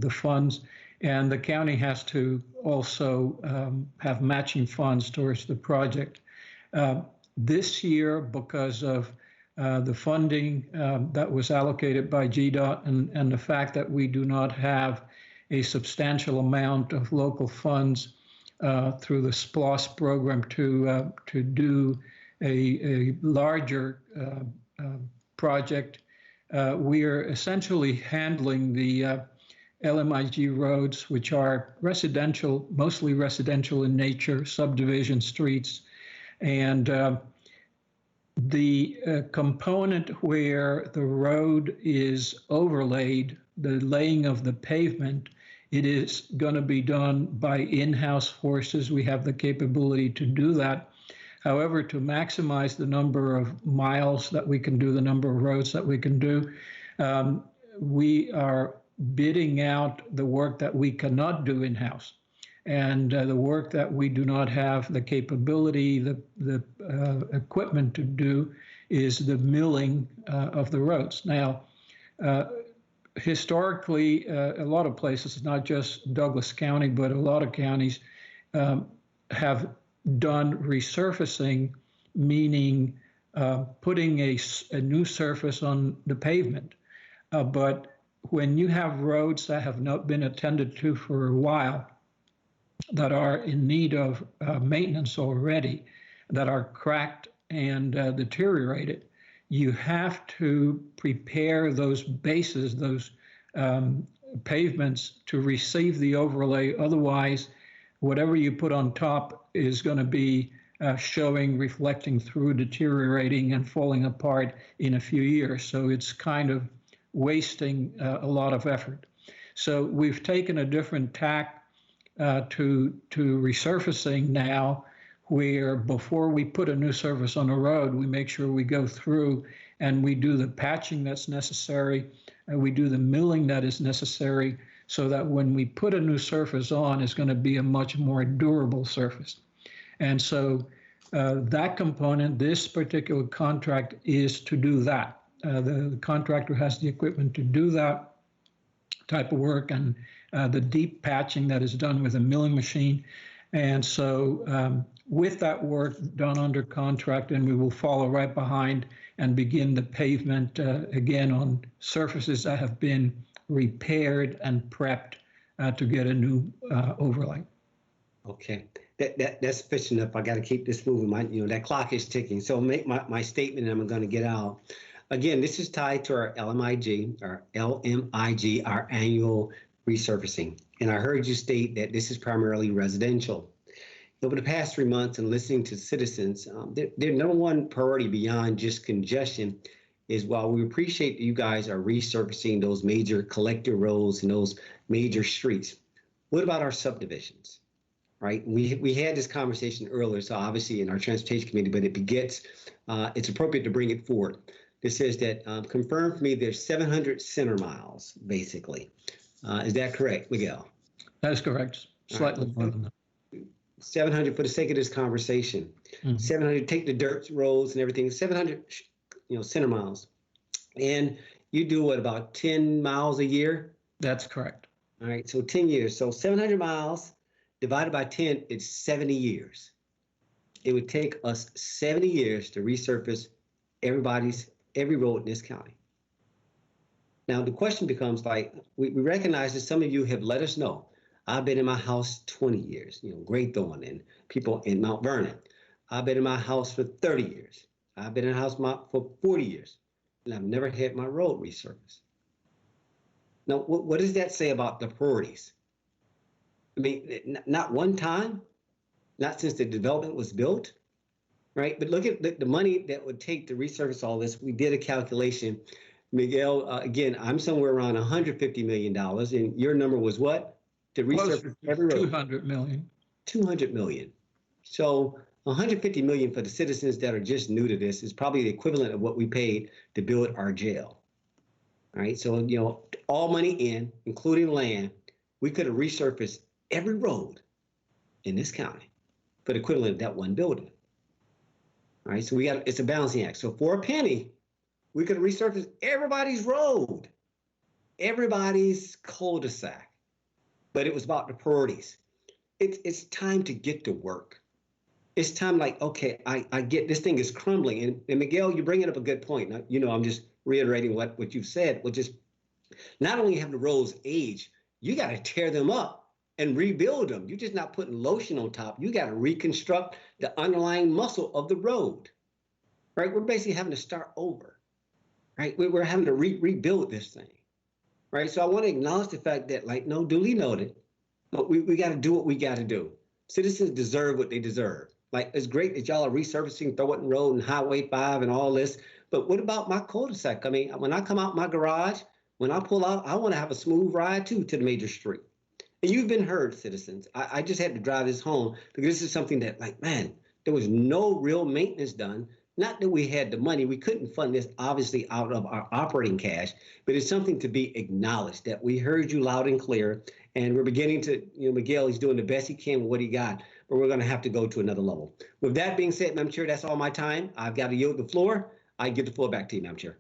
the funds, and the county has to also have matching funds towards the project. This year, because of the funding that was allocated by GDOT and the fact that we do not have a substantial amount of local funds through the SPLOST program to do a larger project, we are essentially handling the LMIG roads, which are residential, mostly residential in nature, subdivision streets. And the component where the road is overlaid, the laying of the pavement, it is going to be done by in-house forces. We have the capability to do that. However, to maximize the number of miles that we can do, the number of roads that we can do, we are bidding out the work that we cannot do in-house. And the work that we do not have the capability, the equipment to do is the milling of the roads. Now, historically, a lot of places, not just Douglas County, but a lot of counties have done resurfacing, meaning putting a new surface on the pavement. But when you have roads that have not been attended to for a while, that are in need of maintenance already, that are cracked and deteriorated, you have to prepare those bases, those pavements to receive the overlay. Otherwise, whatever you put on top is going to be showing, reflecting through, deteriorating and falling apart in a few years. So it's kind of wasting a lot of effort. So we've taken a different tack to resurfacing now, where before we put a new surface on the road, we make sure we go through and we do the patching that's necessary, and we do the milling that is necessary, so that when we put a new surface on, it's going to be a much more durable surface. And so that component, this particular contract is to do that. The contractor has the equipment to do that type of work, and the deep patching that is done with a milling machine. And so with that work done under contract, and we will follow right behind and begin the pavement again on surfaces that have been repaired and prepped to get a new overlay. Okay, that's sufficient enough. I got to keep this moving. That clock is ticking. So make my statement, and I'm going to get out. Again, this is tied to our LMIG, our annual resurfacing. And I heard you state that this is primarily residential. Over the past 3 months and listening to citizens, their number one priority beyond just congestion is, while we appreciate that you guys are resurfacing those major collector roads and those major streets, what about our subdivisions, right? We had this conversation earlier, so obviously in our transportation committee, but it begets, it's appropriate to bring it forward. This says that, confirm for me, there's 700 center miles, basically. Is that correct, Miguel? That is correct. Slightly more than that. 700 for the sake of this conversation. 700, take the dirt roads and everything, 700, center miles. And you do what, about 10 miles a year? That's correct. All right, so 10 years. So 700 miles divided by 10, it's 70 years. It would take us 70 years to resurface every road in this county. Now, the question becomes, we recognize that some of you have let us know, I've been in my house 20 years, Graythorne and people in Mount Vernon. I've been in my house for 30 years. I've been in a house for 40 years, and I've never had my road resurfaced. Now, what does that say about the priorities? I mean, not one time, not since the development was built, right? But look at the money that would take to resurface all this. We did a calculation. Miguel, again, I'm somewhere around $150 million, and your number was what? To Close resurface to every road? 200 million. 200 million. So 150 million for the citizens that are just new to this is probably the equivalent of what we paid to build our jail. All right, so, you know, all money in, including land, we could have resurfaced every road in this county for the equivalent of that one building. All right, so it's a balancing act. So for a penny, we could have resurfaced everybody's road, everybody's cul-de-sac, but it was about the priorities. It's time to get to work. It's time, like, okay, I get this thing is crumbling. And Miguel, you're bringing up a good point. Now, you know, I'm just reiterating what you've said, which is not only have the roads age, you got to tear them up and rebuild them. You're just not putting lotion on top. You got to reconstruct the underlying muscle of the road, right? We're basically having to start over, right? We're having to rebuild this thing, right? So I want to acknowledge the fact that, like, no, duly noted, but we got to do what we got to do. Citizens deserve what they deserve. Like, it's great that y'all are resurfacing Thornton Road and Highway 5 and all this, but what about my cul-de-sac? I mean, when I come out my garage, when I pull out, I want to have a smooth ride too to the major street. And you've been heard, citizens. I just had to drive this home because this is something that, like, man, there was no real maintenance done. Not that we had the money. We couldn't fund this, obviously, out of our operating cash, but it's something to be acknowledged that we heard you loud and clear. And we're beginning to, you know, Miguel, he's doing the best he can with what he got, but we're going to have to go to another level. With that being said, Madam Chair, that's all my time. I've got to yield the floor. I give the floor back to you, Madam Chair.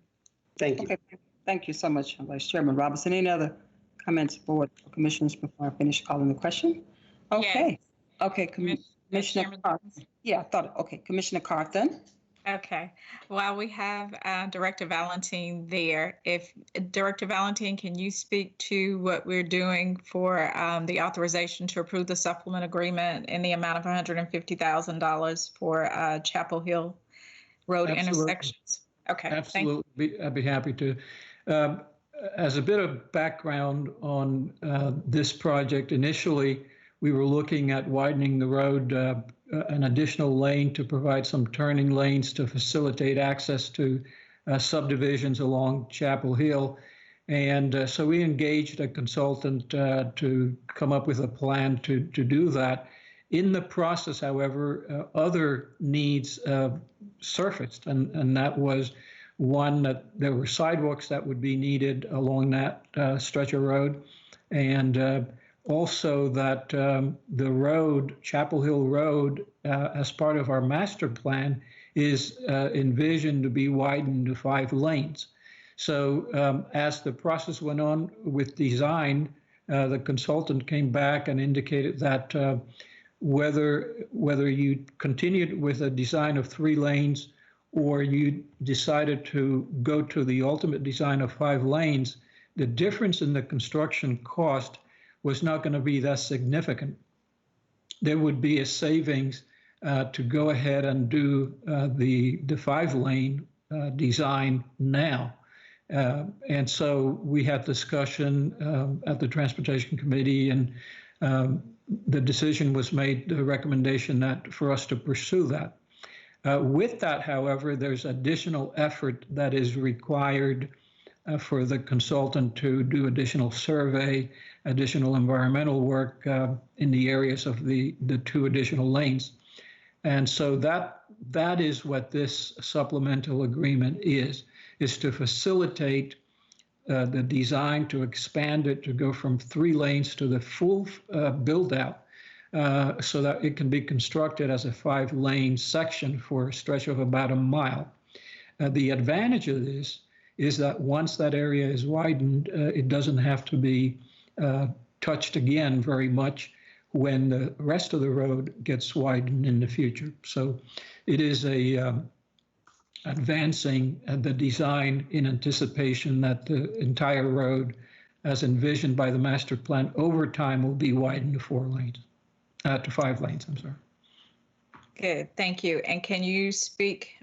Thank you. Okay, thank you so much, Vice Chairman Robinson. Any other comments, board or commissioners, before I finish calling the question? Okay, okay, Commissioner Chairman. Carthen. Yeah, I thought, okay, Commissioner Carthen. Okay, while we have Director Valentine there, if Director Valentine, can you speak to what we're doing for the authorization to approve the supplement agreement in the amount of $150,000 for Chapel Hill Road Absolutely. intersections? Okay, Absolutely, I'd be happy to. As a bit of background on this project, initially we were looking at widening the road an additional lane to provide some turning lanes to facilitate access to subdivisions along Chapel Hill. And so we engaged a consultant to come up with a plan to do that. In the process, however, other needs surfaced, and that was one, that there were sidewalks that would be needed along that stretch of road, and also that the road, Chapel Hill Road, as part of our master plan, is envisioned to be widened to 5 lanes. So as the process went on with design, the consultant came back and indicated that whether you continued with a design of 3 lanes or you decided to go to the ultimate design of 5 lanes, the difference in the construction cost was not going to be that significant. There would be a savings to go ahead and do the 5-lane design now. And so we had discussion at the Transportation Committee, and the decision was made, the recommendation that for us to pursue that. With that, however, there's additional effort that is required for the consultant to do additional survey, additional environmental work in the areas of the 2 additional lanes. And so that is what this supplemental agreement is to facilitate the design, to expand it, to go from 3 lanes to the full build out, so that it can be constructed as a 5-lane section for a stretch of about a mile. The advantage of this is that once that area is widened, it doesn't have to be touched again very much when the rest of the road gets widened in the future. So it is advancing the design in anticipation that the entire road, as envisioned by the master plan, over time will be widened to 4 lanes, to 5 lanes, I'm sorry. good, thank you. And can you speak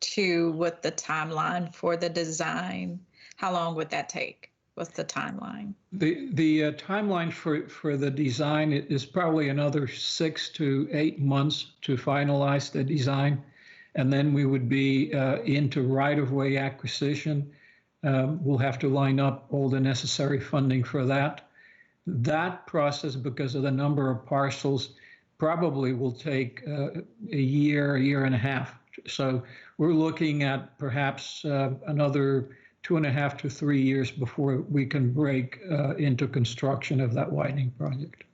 to what the timeline for the design, how long would that take? What's the timeline? The timeline for the design is probably another 6 to 8 months to finalize the design. And then we would be into right-of-way acquisition. We'll have to line up all the necessary funding for that. That process, because of the number of parcels, probably will take a year and a half. So we're looking at perhaps another 2.5 to 3 years before we can break into construction of that widening project.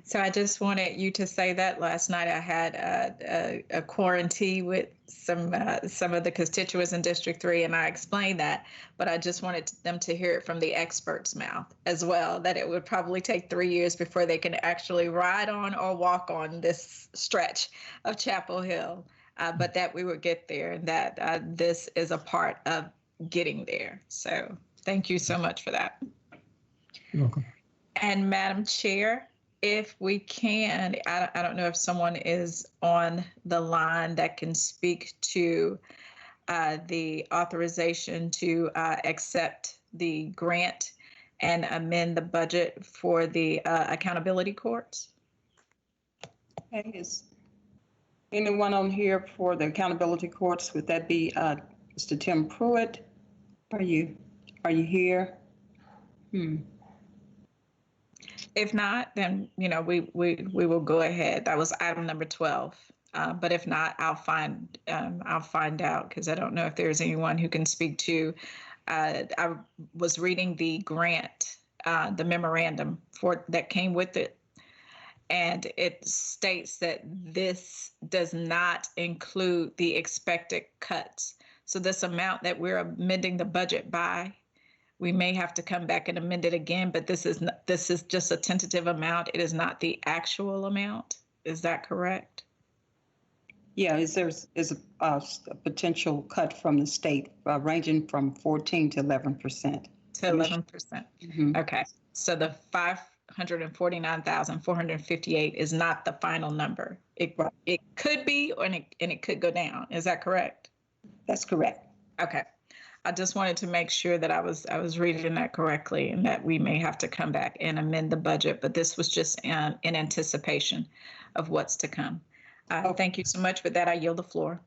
So I just wanted you to say that. Last night I had a quarantine with some of the constituents in District 3, and I explained that, but I just wanted them to hear it from the expert's mouth as well, that it would probably take 3 years before they can actually ride on or walk on this stretch of Chapel Hill, but that we would get there, and that this is a part of getting there. So thank you so much for that. You're welcome. And Madam Chair, if we can, I don't know if someone is on the line that can speak to the authorization to accept the grant and amend the budget for the accountability courts. Okay, is anyone on here for the accountability courts? Would that be Mr. Tim Pruitt? Are you here? If not, then we will go ahead. That was item number 12. But if not, I'll find out, because I don't know if there's anyone who can speak to. I was reading the grant, the memorandum that came with it, and it states that this does not include the expected cuts. So this amount that we're amending the budget by, we may have to come back and amend it again, but this is just a tentative amount. It is not the actual amount. Is that correct? Yeah, is a potential cut from the state ranging from 14 to 11%. To 11%. Mhm. Okay. So the 549,458 is not the final number. It could be, and it could go down. Is that correct? That's correct. Okay. I just wanted to make sure that I was reading that correctly, and that we may have to come back and amend the budget, but this was just in anticipation of what's to come. Thank you so much. With that, I yield the floor.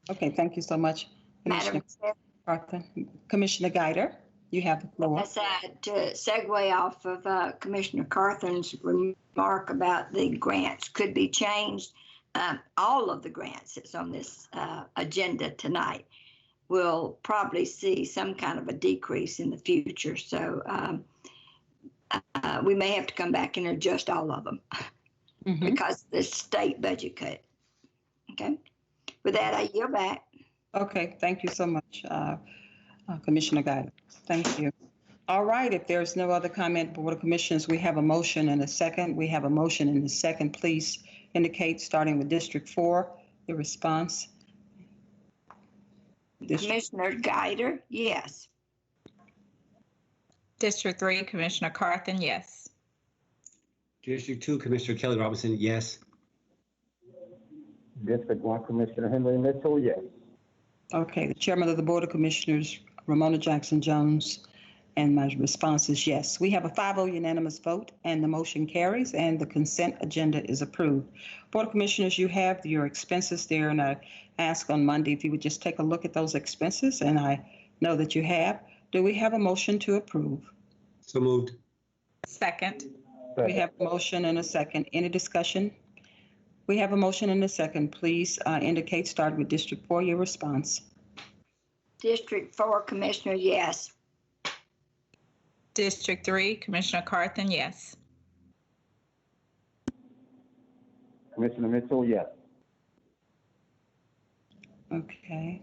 Okay, thank you so much, Commissioner Madam Chair, Arthur. Commissioner Guider, you have the floor. I said to segue off of Commissioner Carthen's remark about the grants could be changed. All of the grants that's on this agenda tonight will probably see some kind of a decrease in the future. So we may have to come back and adjust all of them because of the state budget cut. Okay. With that, I yield back. Okay, thank you so much, Commissioner Guider. Thank you. All right, if there's no other comment, Board of Commissioners, we have a motion and a second. We have a motion and a second. Please indicate, starting with District 4, the response. Commissioner Guider, yes. District 3, Commissioner Carthen, yes. District 2, Commissioner Kelly Robinson, yes. District 1, Commissioner Henry Mitchell, yes. Okay, the Chairman of the Board of Commissioners, Ramona Jackson Jones, and my response is yes. We have a 5-0 unanimous vote, and the motion carries, and the consent agenda is approved. Board of Commissioners, you have your expenses there, and I ask on Monday if you would just take a look at those expenses, and I know that you have. Do we have a motion to approve? So moved. Second. We have a motion and a second. Any discussion? We have a motion and a second. Please indicate, start with District 4, your response. District 4, Commissioner, yes. District 3, Commissioner Carthen, yes. Commissioner Mitchell, yes. Okay.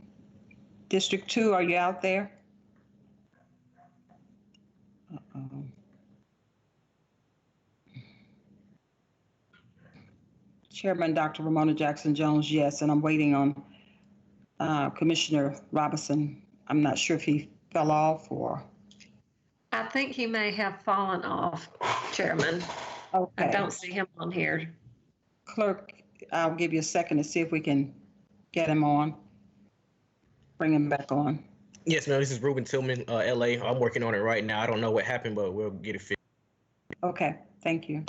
District 2, are you out there? Uh-oh. Chairman Dr. Ramona Jackson Jones, yes, and I'm waiting on Commissioner Robinson. I'm not sure if he fell off or. I think he may have fallen off, Chairman. Okay. I don't see him on here. Clerk, I'll give you a second to see if we can get him on. Bring him back on. Yes, ma'am. This is Ruben Tillman, LA. I'm working on it right now. I don't know what happened, but we'll get it fixed. Okay, thank you.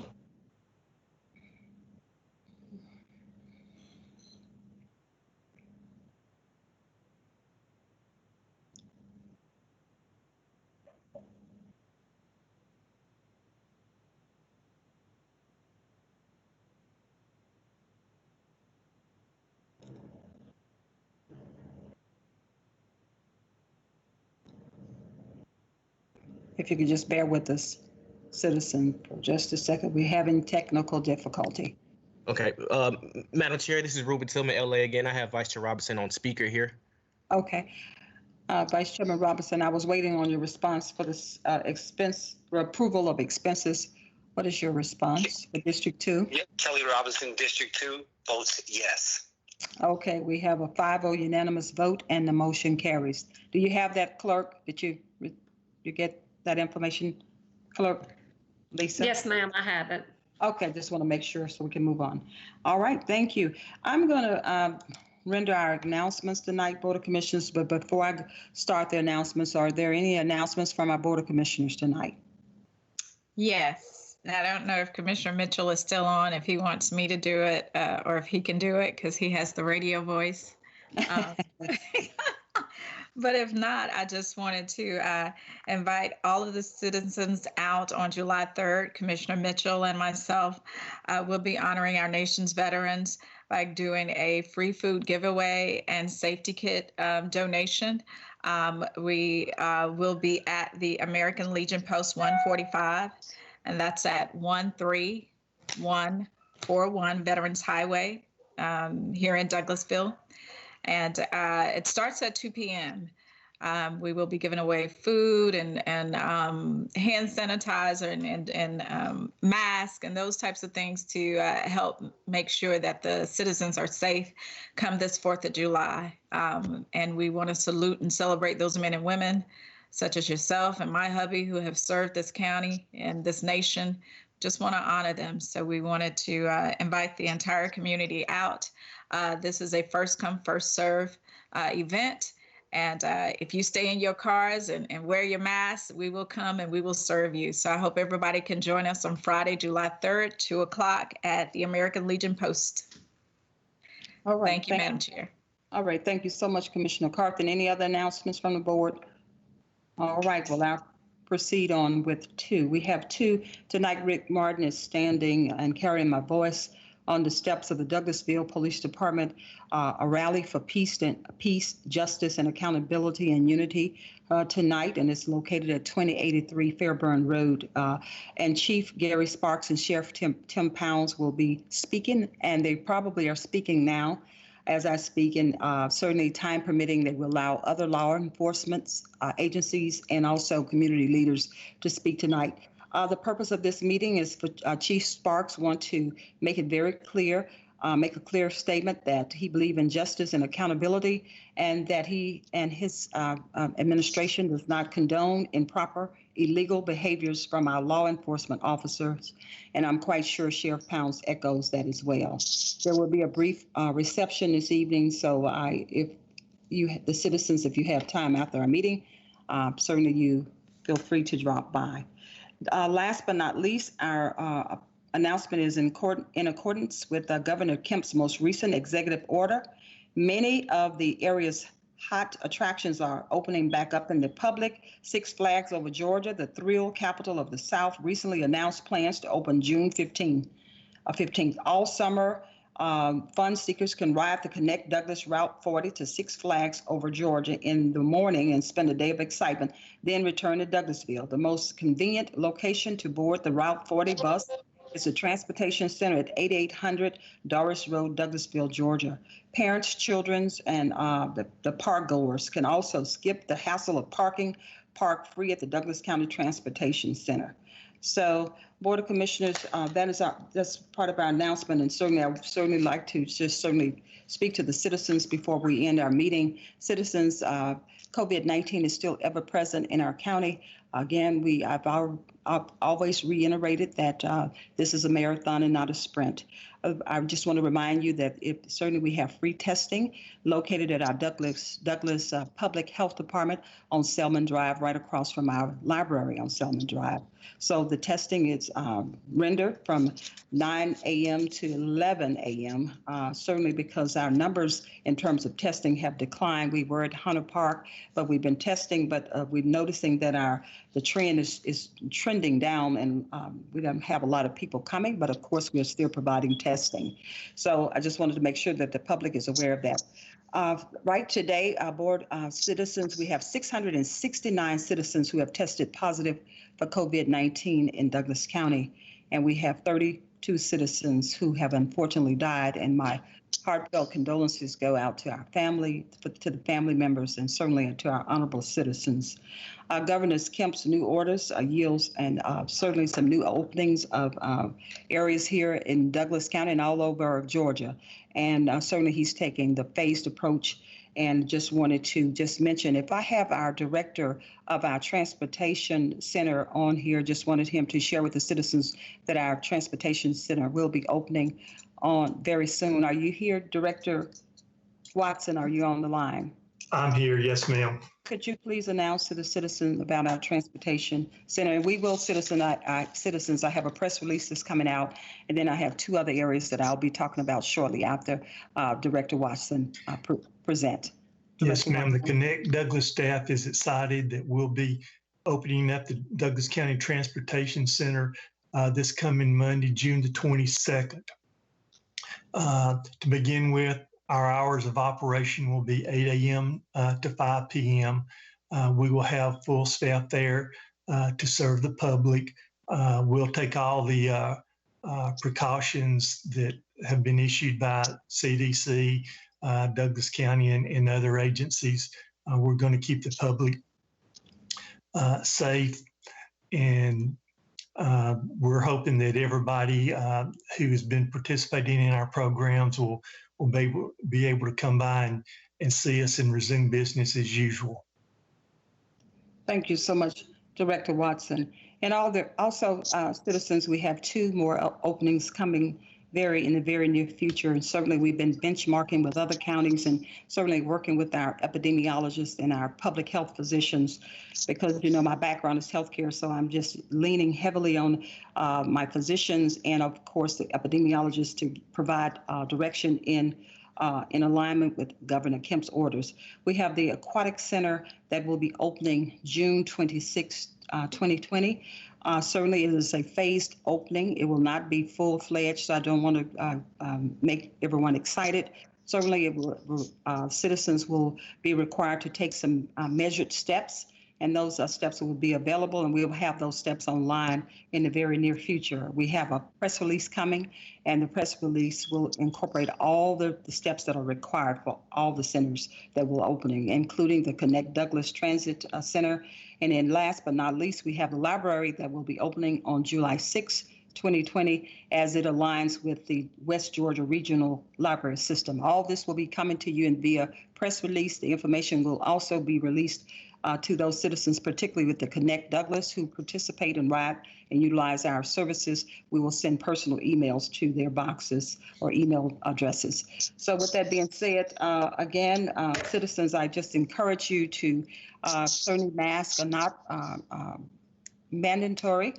If you could just bear with us, citizen, for just a second. We're having technical difficulty. Okay. Madam Chair, this is Ruben Tillman, LA again. I have Vice Chair Robinson on speaker here. Okay. Vice Chairman Robinson, I was waiting on your response for this approval of expenses. What is your response for District 2? Yep, Kelly Robinson, District 2, votes yes. Okay, we have a 5-0 unanimous vote and the motion carries. Do you have that, clerk? Did you get that information, clerk Lisa? Yes, ma'am, I have it. Okay, just want to make sure so we can move on. All right, thank you. I'm going to render our announcements tonight, Board of Commissioners, but before I start the announcements, are there any announcements from our Board of Commissioners tonight? Yes. I don't know if Commissioner Mitchell is still on, if he wants me to do it, or if he can do it because he has the radio voice. But if not, I just wanted to invite all of the citizens out on July 3rd. Commissioner Mitchell and myself will be honoring our nation's veterans by doing a free food giveaway and safety kit donation. We will be at the American Legion Post 145, and that's at 13141 Veterans Highway here in Douglasville. And it starts at 2 p.m. We will be giving away food and hand sanitizer and masks and those types of things to help make sure that the citizens are safe come this 4th of July. And we want to salute and celebrate those men and women such as yourself and my hubby who have served this county and this nation. Just want to honor them. So we wanted to invite the entire community out. This is a first come, first serve event. And if you stay in your cars and wear your mask, we will come and we will serve you. So I hope everybody can join us on Friday, July 3rd, 2:00 at the American Legion Post. All right. Thank you, Madam Chair. All right. Thank you so much, Commissioner Carthen. Any other announcements from the board? All right. Well, I'll proceed on with 2. We have 2 tonight. Rick Martin is standing and carrying my voice on the steps of the Douglasville Police Department, a rally for peace, justice, and accountability and unity tonight, and it's located at 2083 Fairburn Road. And Chief Gary Sparks and Sheriff Tim Pounds will be speaking, and they probably are speaking now as I speak, and certainly time permitting, they will allow other law enforcement agencies and also community leaders to speak tonight. The purpose of this meeting is for Chief Sparks want to make it very clear, make a clear statement that he believes in justice and accountability, and that he and his administration does not condone improper, illegal behaviors from our law enforcement officers. And I'm quite sure Sheriff Pounds echoes that as well. There will be a brief reception this evening, so if the citizens, if you have time after our meeting, certainly you feel free to drop by. Last but not least, our announcement is in accordance with Governor Kemp's most recent executive order. Many of the area's hot attractions are opening back up in the public. Six Flags Over Georgia, the thrill capital of the South, recently announced plans to open June 15th. All summer, fun seekers can ride the Connect Douglas Route 40 to Six Flags Over Georgia in the morning and spend a day of excitement, then return to Douglasville. The most convenient location to board the Route 40 bus is the Transportation Center at 8800 Doris Road, Douglasville, Georgia. Parents, children, and the park goers can also skip the hassle of parking, park free at the Douglas County Transportation Center. So, Board of Commissioners, that's part of our announcement, and certainly I would certainly like to just speak to the citizens before we end our meeting. Citizens, COVID-19 is still ever present in our county. Again, always reiterated that this is a marathon and not a sprint. I just want to remind you that certainly we have free testing located at our Douglas Public Health Department on Selman Drive, right across from our library on Selman Drive. So the testing is rendered from 9 a.m. to 11 a.m., certainly because our numbers in terms of testing have declined. We were at Hunter Park, but we've been testing, but we're noticing that the trend is trending down, and we don't have a lot of people coming, but of course we're still providing testing. So I just wanted to make sure that the public is aware of that. Right today, our board citizens, we have 669 citizens who have tested positive for COVID-19 in Douglas County, and we have 32 citizens who have unfortunately died, and my heartfelt condolences go out to our family, to the family members, and certainly to our honorable citizens. Governor Kemp's new orders yields and certainly some new openings of areas here in Douglas County and all over Georgia. And certainly he's taking the phased approach, and just wanted to mention, if I have our director of our transportation center on here, just wanted him to share with the citizens that our transportation center will be opening on very soon. Are you here, Director Watson? Are you on the line? I'm here, yes, ma'am. Could you please announce to the citizens about our transportation center? And we will, citizens, I have a press release that's coming out, and then I have two other areas that I'll be talking about shortly after Director Watson present. Yes, ma'am. The Connect Douglas staff is excited that we'll be opening up the Douglas County Transportation Center this coming Monday, June the 22nd. To begin with, our hours of operation will be 8 a.m. To 5 p.m. We will have full staff there to serve the public. We'll take all the precautions that have been issued by CDC, Douglas County, and other agencies. We're going to keep the public safe, and we're hoping that everybody who has been participating in our programs will be able to come by and see us and resume business as usual. Thank you so much, Director Watson. And also, citizens, we have two more openings coming in the very near future. And certainly we've been benchmarking with other counties and certainly working with our epidemiologists and our public health physicians, because, you know, my background is healthcare. So I'm just leaning heavily on my physicians and, of course, the epidemiologists to provide direction in alignment with Governor Kemp's orders. We have the Aquatic Center that will be opening June 26, 2020. Certainly it is a phased opening. It will not be full-fledged, so I don't want to make everyone excited. Certainly citizens will be required to take some measured steps, and those steps will be available, and we'll have those steps online in the very near future. We have a press release coming, and the press release will incorporate all the steps that are required for all the centers that will opening, including the Connect Douglas Transit Center. And then last but not least, we have the library that will be opening on July 6, 2020, as it aligns with the West Georgia Regional Library System. All this will be coming to you via press release. The information will also be released to those citizens, particularly with the Connect Douglas, who participate and ride and utilize our services. We will send personal emails to their boxes or email addresses. So with that being said, again, citizens, I just encourage you to certainly masks are not mandatory.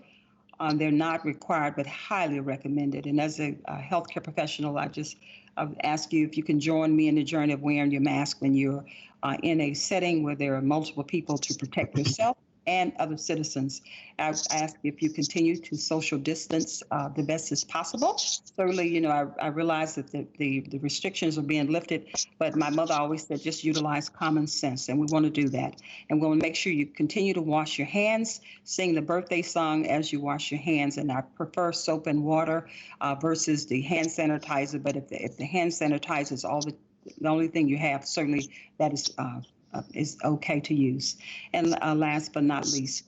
They're not required, but highly recommended. And as a healthcare professional, I would ask you if you can join me in the journey of wearing your mask when you're in a setting where there are multiple people, to protect yourself and other citizens. I ask if you continue to social distance the best as possible. Certainly, you know, I realize that the restrictions are being lifted, but my mother always said just utilize common sense, and we want to do that. And we want to make sure you continue to wash your hands, sing the birthday song as you wash your hands, and I prefer soap and water versus the hand sanitizer. But if the hand sanitizer is the only thing you have, certainly that is okay to use. And last but not least,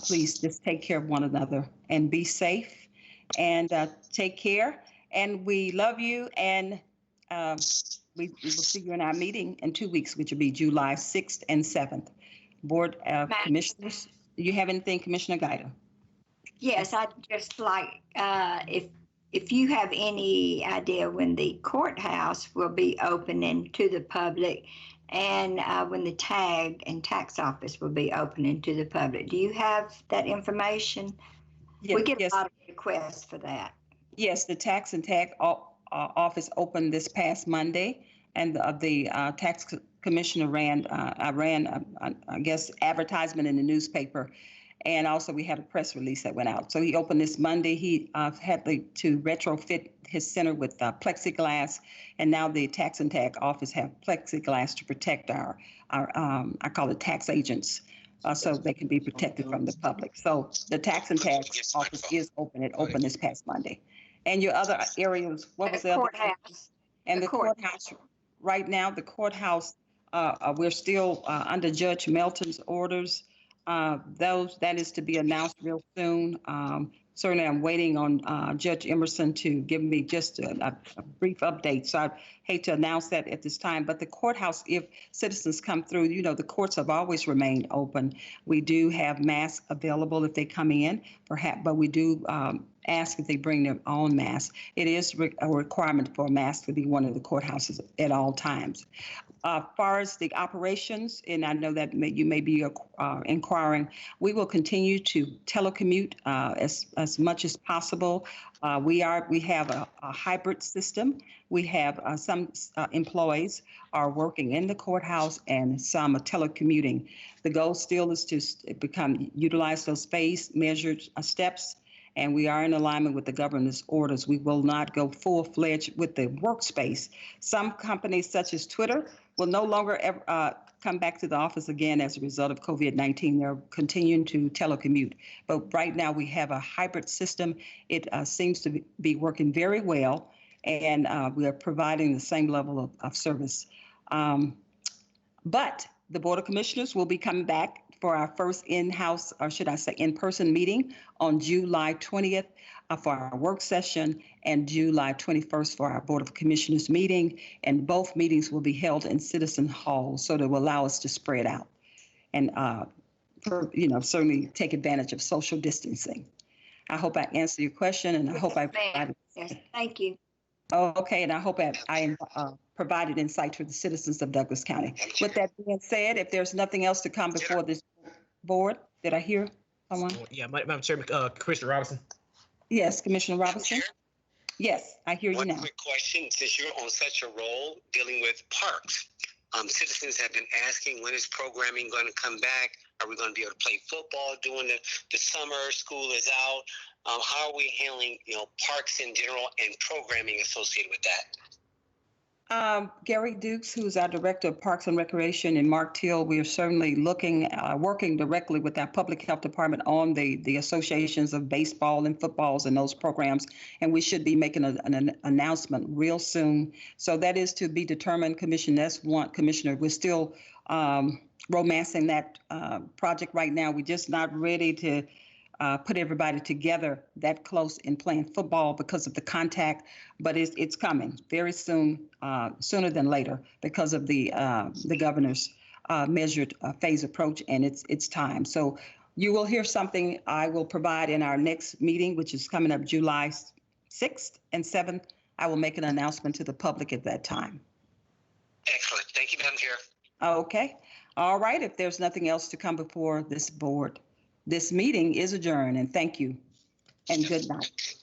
please just take care of one another and be safe, and take care. And we love you, and we will see you in our meeting in 2 weeks, which will be July 6th and 7th. Board of Commissioners, do you have anything, Commissioner Guida? Yes, I'd just like, if you have any idea when the courthouse will be opening to the public and when the tag and tax office will be opening to the public. Do you have that information? We get Yes. a lot of requests for that. Yes, the tax and tag office opened this past Monday, and the tax commissioner ran, I guess, advertisement in the newspaper. And also we had a press release that went out. So he opened this Monday. He had to retrofit his center with plexiglass. And now the tax and tag office have plexiglass to protect our I call it tax agents, so they can be protected from the public. So the tax and tag office is open. It opened this past Monday. And your other areas, what was the other? Courthouse. And the courthouse, right now, the courthouse, we're still under Judge Melton's orders. That is to be announced real soon. Certainly, I'm waiting on Judge Emerson to give me just a brief update. So I hate to announce that at this time. But the courthouse, if citizens come through, the courts have always remained open. We do have masks available if they come in, perhaps, but we do ask if they bring their own mask. It is a requirement for a mask to be one of the courthouses at all times. As far as the operations, and I know that you may be inquiring, we will continue to telecommute as much as possible. We have a hybrid system. We have some employees are working in the courthouse and some are telecommuting. The goal still is to utilize those phased measured steps. And we are in alignment with the governor's orders. We will not go full-fledged with the workspace. Some companies, such as Twitter, will no longer ever come back to the office again as a result of COVID-19. They're continuing to telecommute. But right now we have a hybrid system. It seems to be working very well, and we are providing the same level of service. But the Board of Commissioners will be coming back for our first in-house, or should I say in-person meeting on July 20th for our work session and July 21st for our Board of Commissioners meeting. And both meetings will be held in Citizen Hall, so that will allow us to spread out and, certainly take advantage of social distancing. I hope I answered your question, and I hope I provided. Yes, thank you. Okay, and I hope I provided insight to the citizens of Douglas County. With that being said, if there's nothing else to come before this board, did I hear someone? Yeah, Madam Chairman, Commissioner Robinson. Yes, Commissioner Robinson. Yes, I hear you now. One quick question, since you're on such a roll dealing with parks. Citizens have been asking, when is programming going to come back? Are we going to be able to play football during the summer? School is out. How are we handling, parks in general and programming associated with that? Gary Dukes, who's our Director of Parks and Recreation, and Mark Teal, we are certainly working directly with our Public Health Department on the associations of baseball and footballs and those programs, and we should be making an announcement real soon. So that is to be determined, Commissioner. We're still romancing that project right now. We're just not ready to put everybody together that close in playing football because of the contact, but it's coming very soon, sooner than later, because of the governor's measured phase approach, and it's time. So you will hear something I will provide in our next meeting, which is coming up July 6th and 7th. I will make an announcement to the public at that time. Excellent. Thank you, Madam Chair. Okay. All right. If there's nothing else to come before this board, this meeting is adjourned, and thank you, and good night.